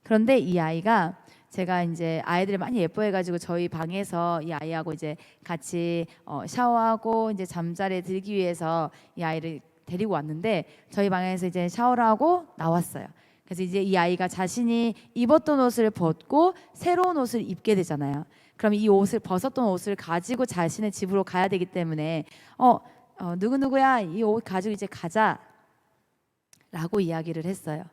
그런데 이 아이가 제가 이제 아이들을 많이 예뻐해가지고 저희 방에서 이 아이하고 이제 같이 샤워하고 이제 잠자리에 들기 위해서 이 아이를 데리고 왔는데 저희 방에서 이제 샤워를 하고 나왔어요. 그래서 이제 이 아이가 자신이 입었던 옷을 벗고 새로운 옷을 입게 되잖아요. 그럼 이 옷을 벗었던 옷을 가지고 자신의 집으로 가야 되기 때문에 누구누구야 이 옷 가지고 이제 가자라고 이야기를 했어요.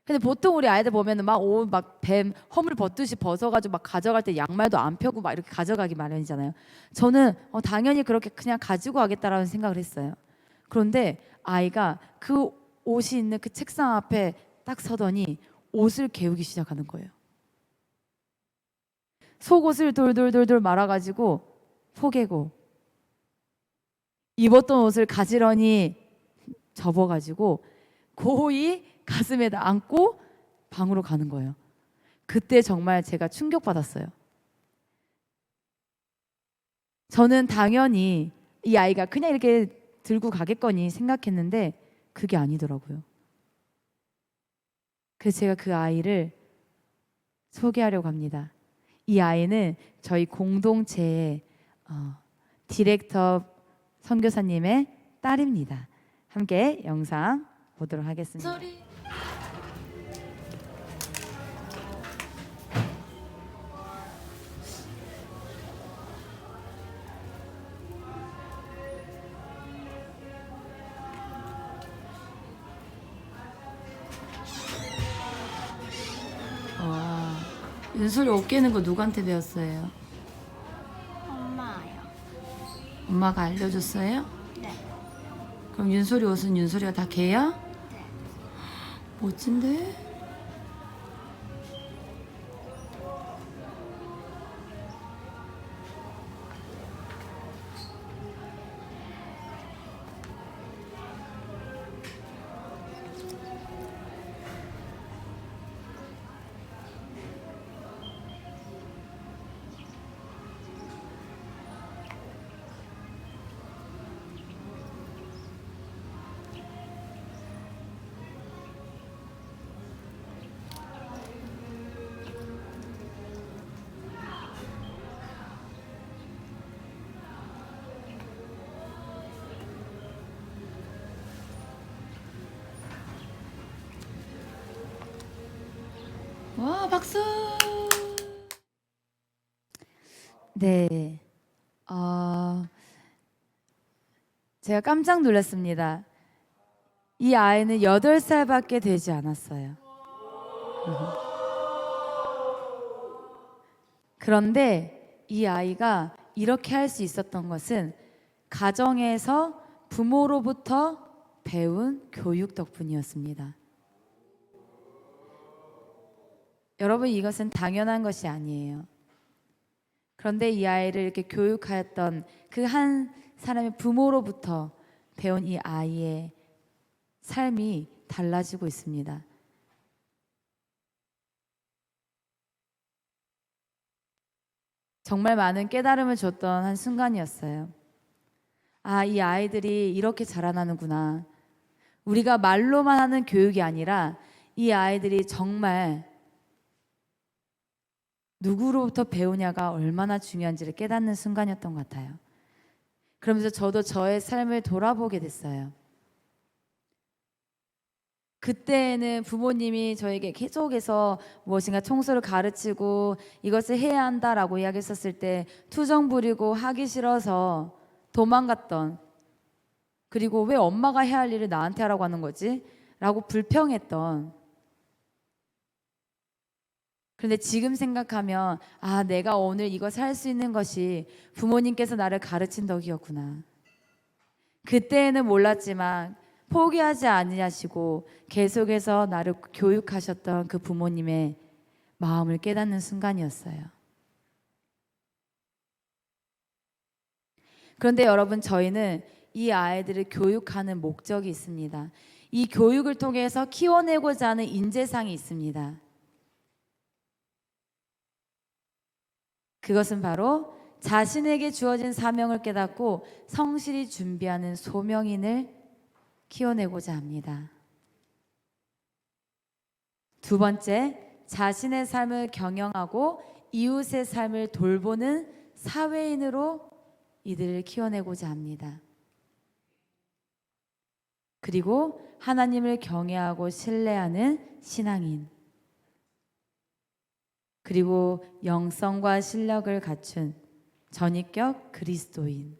근데 보통 우리 아이들 보면은 막 뱀 허물 벗듯이 벗어가지고 막 가져갈 때 양말도 안 펴고 막 이렇게 가져가기 마련이잖아요. 저는 당연히 그렇게 그냥 가지고 가겠다라는 생각을 했어요. 그런데 아이가 그 옷이 있는 그 책상 앞에 딱 서더니 옷을 개우기 시작하는 거예요. 속옷을 돌돌돌돌 말아가지고 포개고 입었던 옷을 가지런히 접어가지고 고이 가슴에다 안고 방으로 가는 거예요. 그때 정말 제가 충격받았어요. 저는 당연히 이 아이가 그냥 이렇게 들고 가겠거니 생각했는데 그게 아니더라고요. 그래서 제가 그 아이를 소개하려고 합니다. 이 아이는 저희 공동체의 디렉터 선교사님의 딸입니다. 함께 영상 보도록 하겠습니다. 윤솔이 옷 깨는 거 누구한테 배웠어요? 엄마요. 엄마가 알려줬어요? 네. 그럼 윤솔이 옷은 윤솔이가 다 개야? 네. 멋진데? 와, 박수! 네, 제가 깜짝 놀랐습니다. 이 아이는 8살밖에 되지 않았어요. 그런데 이 아이가 이렇게 할 수 있었던 것은 가정에서 부모로부터 배운 교육 덕분이었습니다. 여러분, 이것은 당연한 것이 아니에요. 그런데 이 아이를 이렇게 교육하였던 그 한 사람의 부모로부터 배운 이 아이의 삶이 달라지고 있습니다. 정말 많은 깨달음을 줬던 한 순간이었어요. 아, 이 아이들이 이렇게 자라나는구나. 우리가 말로만 하는 교육이 아니라 이 아이들이 정말 누구로부터 배우냐가 얼마나 중요한지를 깨닫는 순간이었던 것 같아요. 그러면서 저도 저의 삶을 돌아보게 됐어요. 그때는 부모님이 저에게 계속해서 무엇인가 청소를 가르치고 이것을 해야 한다라고 이야기했었을 때 투정 부리고 하기 싫어서 도망갔던, 그리고 왜 엄마가 해야 할 일을 나한테 하라고 하는 거지? 라고 불평했던. 그런데 지금 생각하면 아, 내가 오늘 이것을 할 수 있는 것이 부모님께서 나를 가르친 덕이었구나. 그때는 몰랐지만 포기하지 아니하시고 계속해서 나를 교육하셨던 그 부모님의 마음을 깨닫는 순간이었어요. 그런데 여러분, 저희는 이 아이들을 교육하는 목적이 있습니다. 이 교육을 통해서 키워내고자 하는 인재상이 있습니다. 그것은 바로 자신에게 주어진 사명을 깨닫고 성실히 준비하는 소명인을 키워내고자 합니다. 두 번째, 자신의 삶을 경영하고 이웃의 삶을 돌보는 사회인으로 이들을 키워내고자 합니다. 그리고 하나님을 경외하고 신뢰하는 신앙인, 그리고 영성과 실력을 갖춘 전위격 그리스도인.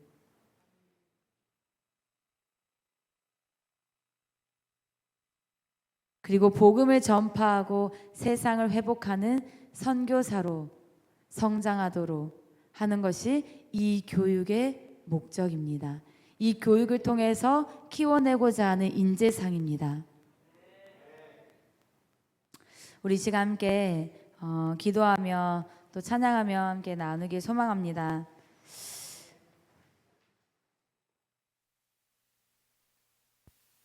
그리고 복음을 전파하고 세상을 회복하는 선교사로 성장하도록 하는 것이 이 교육의 목적입니다. 이 교육을 통해서 키워내고자 하는 인재상입니다. 우리 시간 함께 기도하며 또 찬양하며 함께 나누길 소망합니다.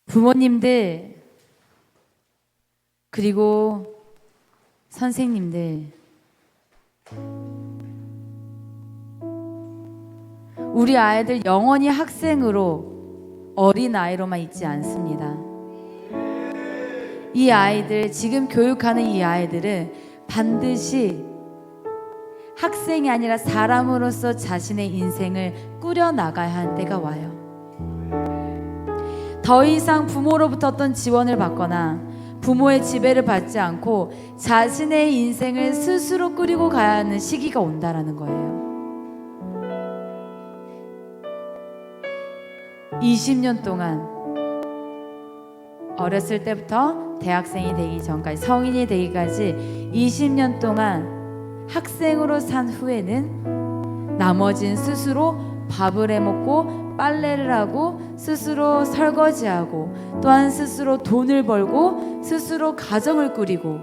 부모님들, 그리고 선생님들, 우리 아이들 영원히 학생으로 어린 아이로만 있지 않습니다. 이 아이들, 지금 교육하는 이 아이들은 반드시 학생이 아니라 사람으로서 자신의 인생을 꾸려나가야 하는 때가 와요. 더 이상 부모로부터 어떤 지원을 받거나 부모의 지배를 받지 않고 자신의 인생을 스스로 꾸리고 가야 하는 시기가 온다라는 거예요. 20년 동안, 어렸을 때부터 대학생이 되기 전까지, 성인이 되기까지 20년 동안 학생으로 산 후에는 나머지는 스스로 밥을 해먹고 빨래를 하고 스스로 설거지하고 또한 스스로 돈을 벌고 스스로 가정을 꾸리고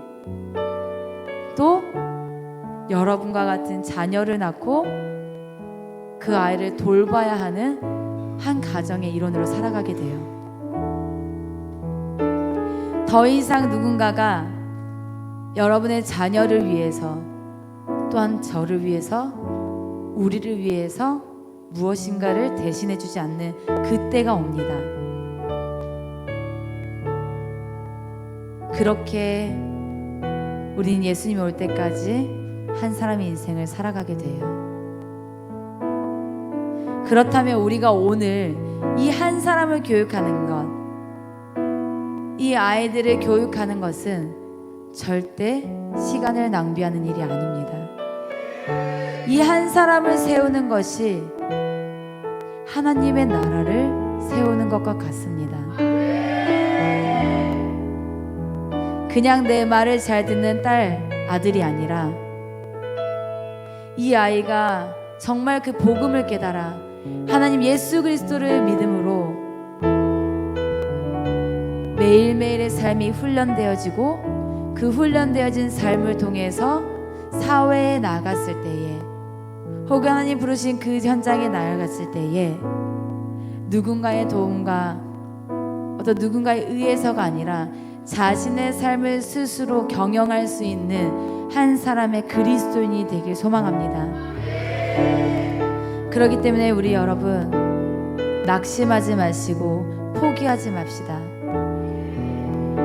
또 여러분과 같은 자녀를 낳고 그 아이를 돌봐야 하는 한 가정의 일원으로 살아가게 돼요. 더 이상 누군가가 여러분의 자녀를 위해서 또한 저를 위해서 우리를 위해서 무엇인가를 대신해 주지 않는 그때가 옵니다. 그렇게 우린 예수님이 올 때까지 한 사람의 인생을 살아가게 돼요. 그렇다면 우리가 오늘 이 한 사람을 교육하는 것, 이 아이들을 교육하는 것은 절대 시간을 낭비하는 일이 아닙니다. 이 한 사람을 세우는 것이 하나님의 나라를 세우는 것과 같습니다. 그냥 내 말을 잘 듣는 딸, 아들이 아니라 이 아이가 정말 그 복음을 깨달아 하나님 예수 그리스도를 믿음으로 매일매일의 삶이 훈련되어지고 그 훈련되어진 삶을 통해서 사회에 나갔을 때에 혹은 하나님 부르신 그 현장에 나아갔을 때에 누군가의 도움과 어떤 누군가에 의해서가 아니라 자신의 삶을 스스로 경영할 수 있는 한 사람의 그리스도인이 되길 소망합니다. 그렇기 때문에 우리 여러분 낙심하지 마시고 포기하지 맙시다.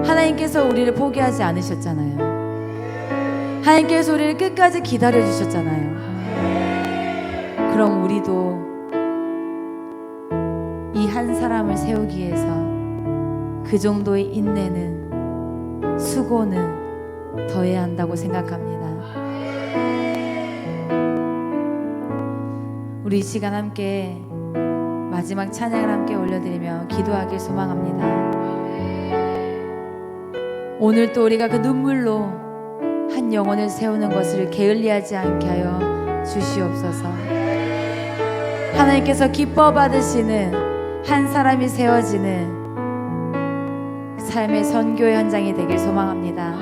하나님께서 우리를 포기하지 않으셨잖아요. 하나님께서 우리를 끝까지 기다려 주셨잖아요. 그럼 우리도 이 한 사람을 세우기 위해서 그 정도의 인내는 수고는 더해야 한다고 생각합니다. 우리 이 시간 함께 마지막 찬양을 함께 올려드리며 기도하길 소망합니다. 오늘 또 우리가 그 눈물로 한 영혼을 세우는 것을 게을리하지 않게 하여 주시옵소서. 하나님께서 기뻐 받으시는 한 사람이 세워지는 삶의 선교의 현장이 되길 소망합니다.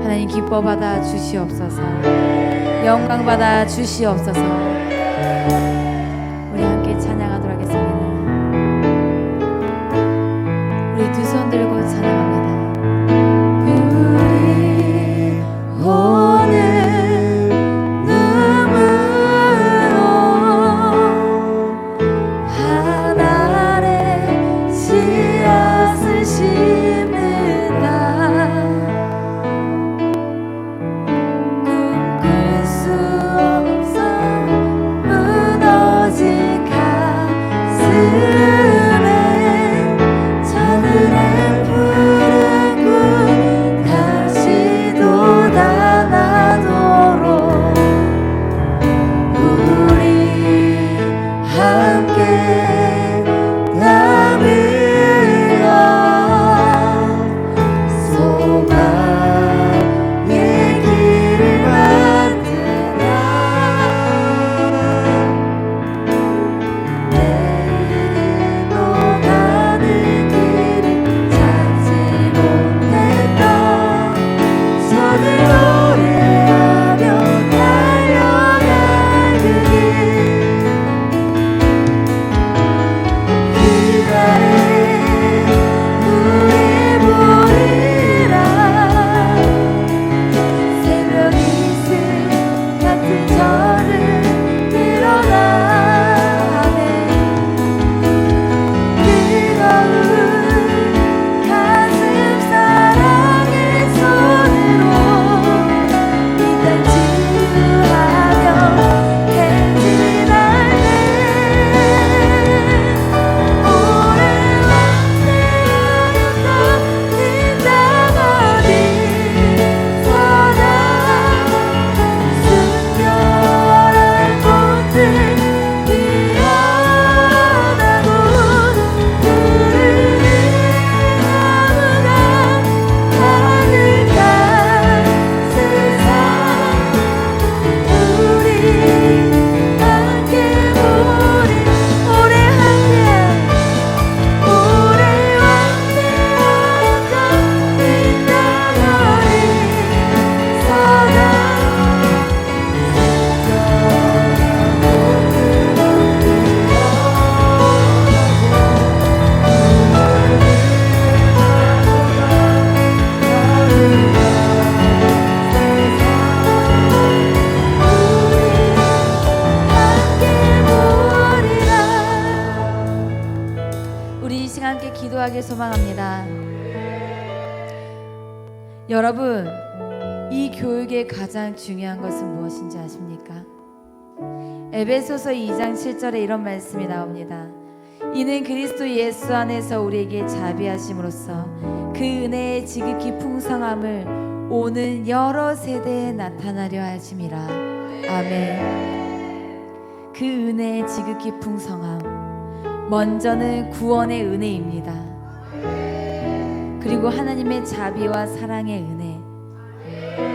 하나님 기뻐 받아 주시옵소서. 영광 받아 주시옵소서. 우리 함께 찬양하도록 하겠습니다. 우리 두 손 들고 찬양합니다. 우리 오늘 눈물로 한 알의 씨앗을 심는다. 꿈꿀 수 없어 무너진 가슴에 저들의 푸른 꿈 다시 돋아나도록 우리 함께 남으려 소망의 길을 만드나 내일로 가는 길을 찾지 못했던 손을 노래하며 달려갈 그 길 그날에 우리 보리라 새벽 이슬 같은 저를 드러나네 뜨거운 가슴 사랑의 손으로 이 땅 치유하며 행진할 때 오래 왕래하였던 이 땅 어디서나 순결한 꽃들 피어나고 푸른 나무가 가득한 세상 우리 함께 우리 오래 함께 오래 왕래하였던 이 땅 어디서나 우리 이 시간 함께 기도하길 소망합니다. 여러분, 이 교육의 가장 중요한 것은 무엇인지 아십니까? 에베소서 2장 7절에 이런 말씀이 나옵니다. 이는 그리스도 예수 안에서 우리에게 자비하심으로써 그 은혜의 지극히 풍성함을 오는 여러 세대에 나타나려 하심이라. 아멘. 그 은혜의 지극히 풍성함, 먼저는 구원의 은혜입니다. 그리고 하나님의 자비와 사랑의 은혜,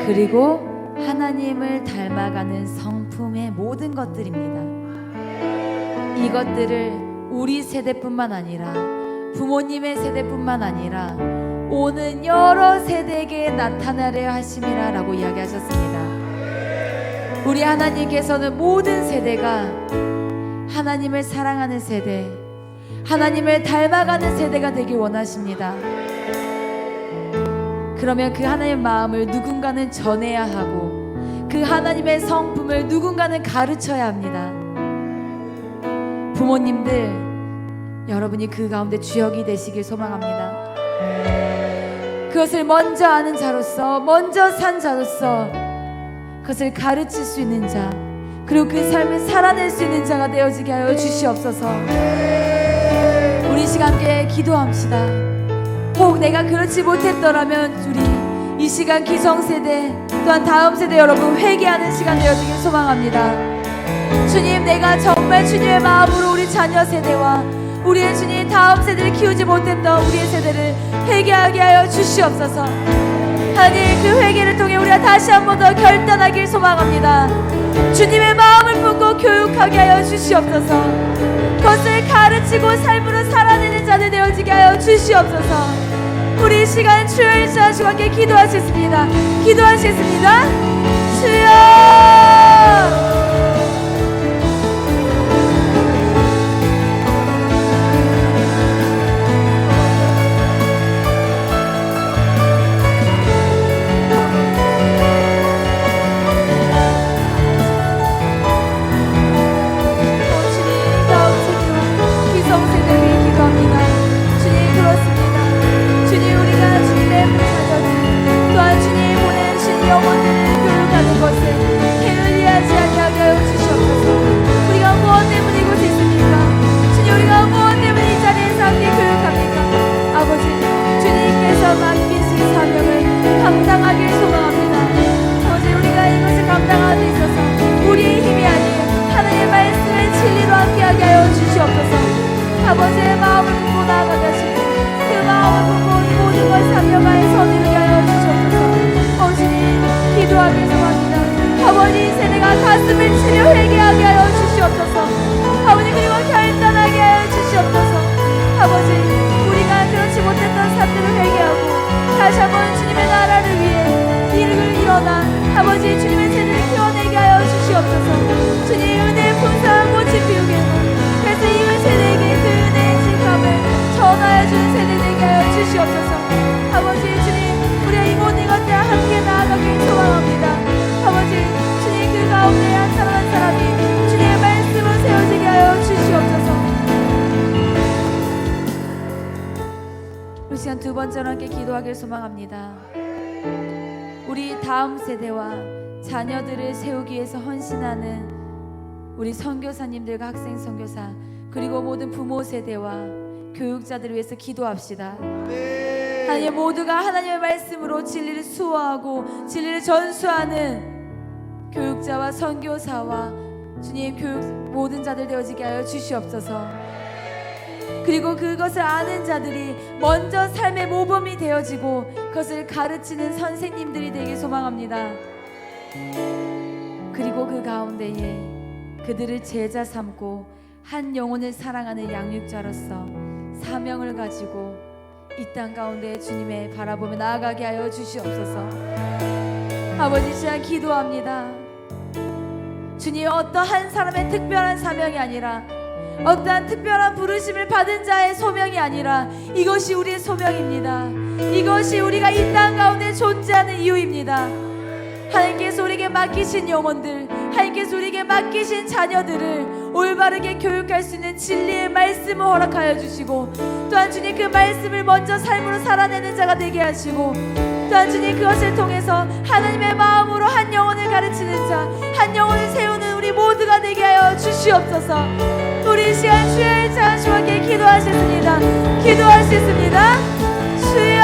그리고 하나님을 닮아가는 성품의 모든 것들입니다. 이것들을 우리 세대뿐만 아니라 부모님의 세대뿐만 아니라 오는 여러 세대에게 나타나려 하심이라 라고 이야기하셨습니다. 우리 하나님께서는 모든 세대가 하나님을 사랑하는 세대, 하나님을 닮아가는 세대가 되길 원하십니다. 그러면 그 하나님의 마음을 누군가는 전해야 하고 그 하나님의 성품을 누군가는 가르쳐야 합니다. 부모님들, 여러분이 그 가운데 주역이 되시길 소망합니다. 그것을 먼저 아는 자로서, 먼저 산 자로서 그것을 가르칠 수 있는 자, 그리고 그 삶을 살아낼 수 있는 자가 되어지게 하여 주시옵소서. 우리 시간 함께 기도합시다. 혹 내가 그렇지 못했더라면 우리 이 시간 기성세대 또한 다음 세대 여러분 회개하는 시간 되어지길 소망합니다. 주님, 내가 정말 주님의 마음으로 우리 자녀 세대와 우리의 주님 다음 세대를 키우지 못했던 우리의 세대를 회개하게 하여 주시옵소서. 하나님, 그 회개를 통해 우리가 다시 한 번 더 결단하길 소망합니다. 주님의 마음을 품고 교육하게 하여 주시옵소서. 그것을 가르치고 삶으로 살아내는 자들 되어지게 하여 주시옵소서. 우리 이 시간 주여 일시와 주와 함께 기도하시겠습니다. 기도하시겠습니다. 주여, 영혼들을 교육하는 것을 게을리하지 아니하게 하여 주시옵소서. 우리가 무엇 때문에 이곳에 있습니까? 주님, 우리가 무엇 때문에 이 자리에서 함께 교육합니까? 아버지, 주님께서 맡기신 사명을 감당하길 소망합니다. 아버지, 우리가 이것을 감당하는 데 있어서 우리의 힘이 아닌 하나님의 말씀을 진리로 함께하게 하여 주시옵소서. 아버지의 마음을 품고 나아가다시고 그 마음을 품고 이 모든 걸 사명하에 서두르게 하여 주시옵소서. 주님, 기도하길 소망합니다. 아버지, 세대가 가슴을 치며 회개하게 하여 주시옵소서. 아버지, 그리고 결단하게 하여 주시옵소서. 아버지, 우리가 그렇지 못했던 삶들을 회개하고 다시 한번 주님의 나라를 위해 일을 일어나 아버지 주님의 세대를 키워내게 하여 주시옵소서. 주님, 은혜의 풍성한 꽃이 피우게 그래서 이 세대에게 그 은혜의 직감을 전하여 주는 세대 되게 하여 주시옵소서. 아버지, 주님, 우리의 이 모든 것들 함께 나아가길 소망합니다. 아버지, 주님, 그 가운데 한 사람 한 사람이 주님의 말씀으로 세워지게 하여 주시옵소서. 이 시간 두 번째로 함께 기도하길 소망합니다. 우리 다음 세대와 자녀들을 세우기 위해서 헌신하는 우리 선교사님들과 학생 선교사 그리고 모든 부모 세대와 교육자들을 위해서 기도합시다. 하나님, 모두가 하나님의 말씀으로 진리를 수호하고 진리를 전수하는 교육자와 선교사와 주님 교육 모든 자들 되어지게 하여 주시옵소서. 그리고 그것을 아는 자들이 먼저 삶의 모범이 되어지고 그것을 가르치는 선생님들이 되길 소망합니다. 그리고 그 가운데에 그들을 제자 삼고 한 영혼을 사랑하는 양육자로서 사명을 가지고 이 땅 가운데 주님의 바라보며 나아가게 하여 주시옵소서. 아버지, 시간 기도합니다. 주님, 어떠한 사람의 특별한 사명이 아니라 어떠한 특별한 부르심을 받은 자의 소명이 아니라 이것이 우리의 소명입니다. 이것이 우리가 이 땅 가운데 존재하는 이유입니다. 하나님께서 우리에게 맡기신 영혼들, 하나님께서 우리에게 맡기신 자녀들을 올바르게 교육할 수 있는 진리의 말씀을 허락하여 주시고 또한 주님 그 말씀을 먼저 삶으로 살아내는 자가 되게 하시고 또한 주님 그것을 통해서 하나님의 마음으로 한 영혼을 가르치는 자, 한 영혼을 세우는 우리 모두가 되게 하여 주시옵소서. 우리 이 시간 주의 자주와 함께 기도하셨습니다. 기도하셨습니다. 주여,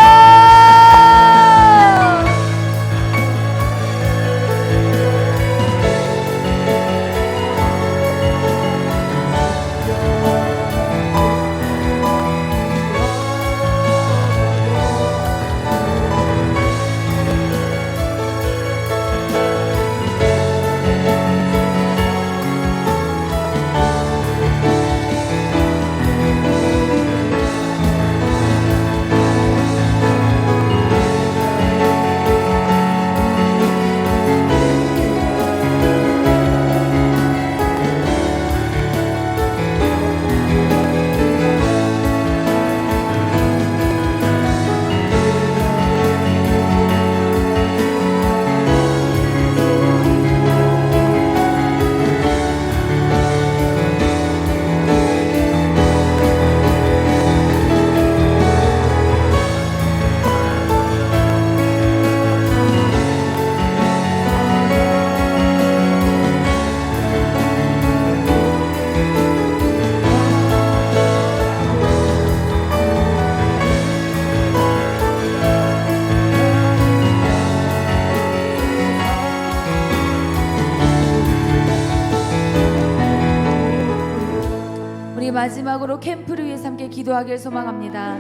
우리 마지막으로 캠프를 위해서 함께 기도하길 소망합니다.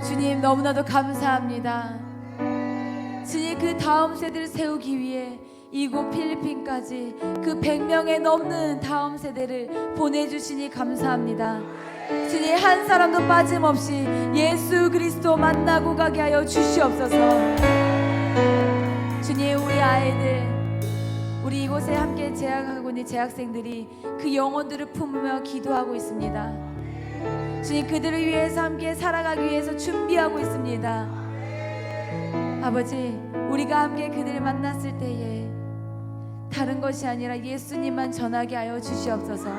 주님, 너무나도 감사합니다. 주님, 그 다음 세대를 세우기 위해 이곳 필리핀까지 그 100명에 넘는 다음 세대를 보내주시니 감사합니다. 주님, 한 사람도 빠짐없이 예수 그리스도 만나고 가게 하여 주시옵소서. 주님, 우리 아이들, 우리 이곳에 함께 재학하고 있는 재학생들이 그 영혼들을 품으며 기도하고 있습니다. 주님, 그들을 위해서 함께 살아가기 위해서 준비하고 있습니다. 아버지, 우리가 함께 그들을 만났을 때에 다른 것이 아니라 예수님만 전하게 하여 주시옵소서.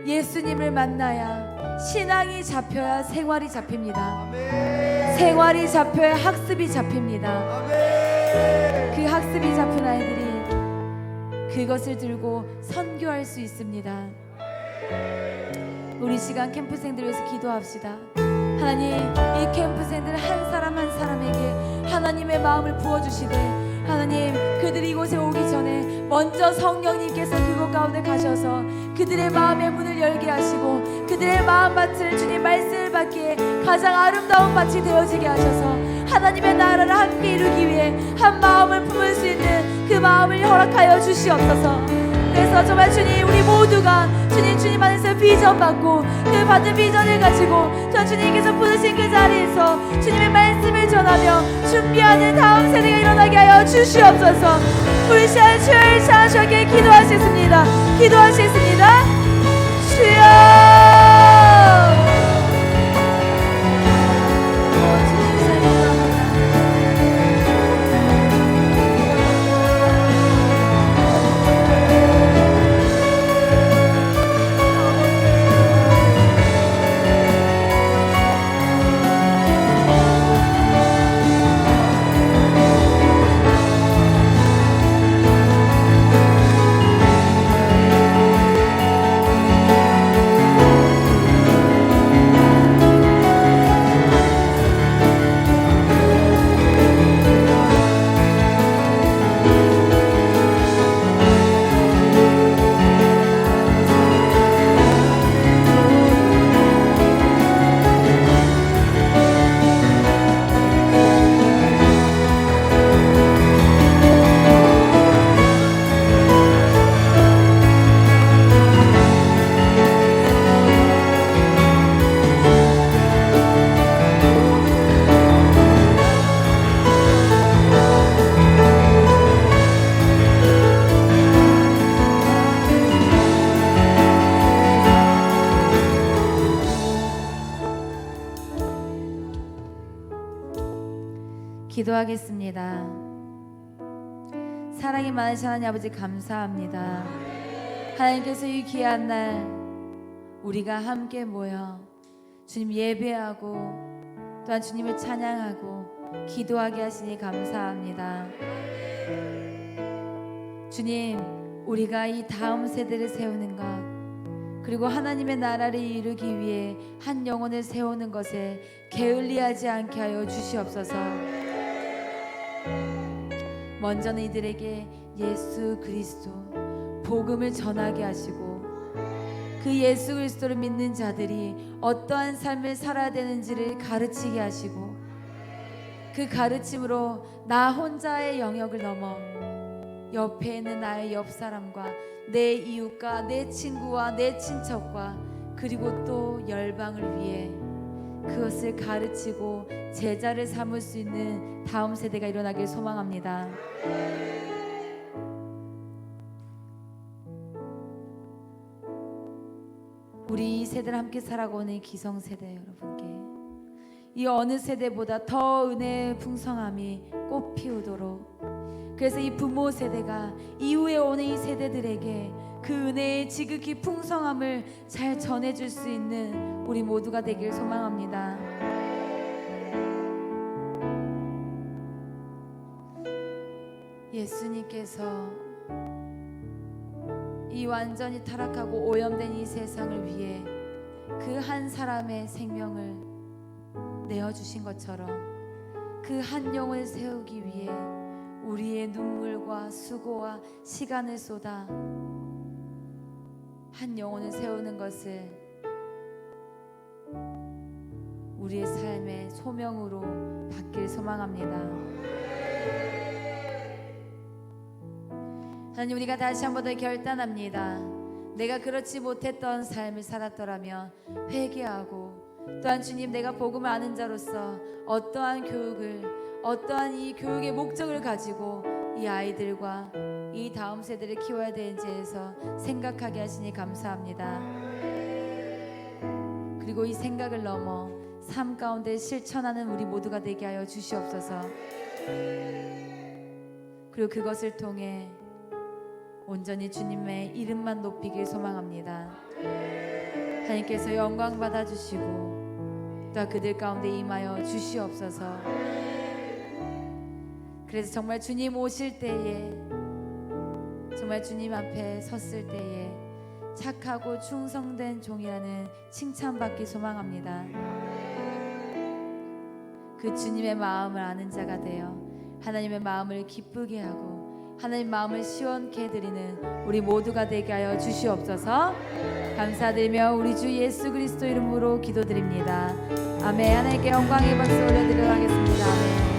예수님을 만나야 신앙이 잡혀야 생활이 잡힙니다. 생활이 잡혀야 학습이 잡힙니다. 그 학습이 잡힌 아이들이 그것을 들고 선교할 수 있습니다. 우리 시간 캠프생들 위해서 기도합시다. 하나님, 이 캠프생들 한 사람 한 사람에게 하나님의 마음을 부어주시되, 하나님, 그들이 이곳에 오기 전에 먼저 성령님께서 그곳 가운데 가셔서 그들의 마음의 문을 열게 하시고 그들의 마음밭을 주님 말씀을 받기에 가장 아름다운 밭이 되어지게 하셔서 하나님의 나라를 함께 이루기 위해 한 마음을 품을 수 있는 그 마음을 허락하여 주시옵소서. 그래서 정말 주님, 우리 모두가 주님 안에서 비전 받고 그 받은 비전을 가지고 전 주님께서 부르신 그 자리에서 주님의 말씀을 전하며 준비하는 다음 세대가 일어나게 하여 주시옵소서. 우리 시간 주여 찬양하게 기도하시겠습니다. 기도하시겠습니다. 주여. 기도하겠습니다. 사랑이 많으신 하나님 아버지, 감사합니다. 하나님께서 이 귀한 날 우리가 함께 모여 주님 예배하고 또한 주님을 찬양하고 기도하게 하시니 감사합니다. 주님, 우리가 이 다음 세대를 세우는 것, 그리고 하나님의 나라를 이루기 위해 한 영혼을 세우는 것에 게을리하지 않게 하여 주시옵소서. 먼저는 이들에게 예수 그리스도 복음을 전하게 하시고 그 예수 그리스도를 믿는 자들이 어떠한 삶을 살아야 되는지를 가르치게 하시고 그 가르침으로 나 혼자의 영역을 넘어 옆에 있는 나의 옆 사람과 내 이웃과 내 친구와 내 친척과 그리고 또 열방을 위해 그것을 가르치고 제자를 삼을 수 있는 다음 세대가 일어나길 소망합니다. 우리 이 세대를 함께 살아가는 기성세대 여러분께 이 어느 세대보다 더 은혜의 풍성함이 꽃피우도록, 그래서 이 부모 세대가 이후에 오는 이 세대들에게 그 은혜의 지극히 풍성함을 잘 전해줄 수 있는 우리 모두가 되길 소망합니다. 예수님께서 이 완전히 타락하고 오염된 이 세상을 위해 그 한 사람의 생명을 내어주신 것처럼 그 한 영을 세우기 위해 우리의 눈물과 수고와 시간을 쏟아 한 영혼을 세우는 것을 우리의 삶의 소명으로 받길 소망합니다. 하나님, 우리가 다시 한 번 더 결단합니다. 내가 그렇지 못했던 삶을 살았더라면 회개하고, 또한 주님, 내가 복음을 아는 자로서 어떠한 이 교육의 목적을 가지고 이 아이들과 이 다음 세대를 키워야 되는지에서 생각하게 하시니 감사합니다. 그리고 이 생각을 넘어 삶 가운데 실천하는 우리 모두가 되게 하여 주시옵소서. 그리고 그것을 통해 온전히 주님의 이름만 높이길 소망합니다. 하나님께서 영광 받아주시고 또 그들 가운데 임하여 주시옵소서. 그래서 정말 주님 오실 때에, 정말 주님 앞에 섰을 때에 착하고 충성된 종이라는 칭찬받기 소망합니다. 그 주님의 마음을 아는 자가 되어 하나님의 마음을 기쁘게 하고 하나님 마음을 시원케 해드리는 우리 모두가 되게 하여 주시옵소서. 감사드리며 우리 주 예수 그리스도 이름으로 기도드립니다. 아멘. 하나님께 영광의 박수 올려드리도록 하겠습니다. 아멘.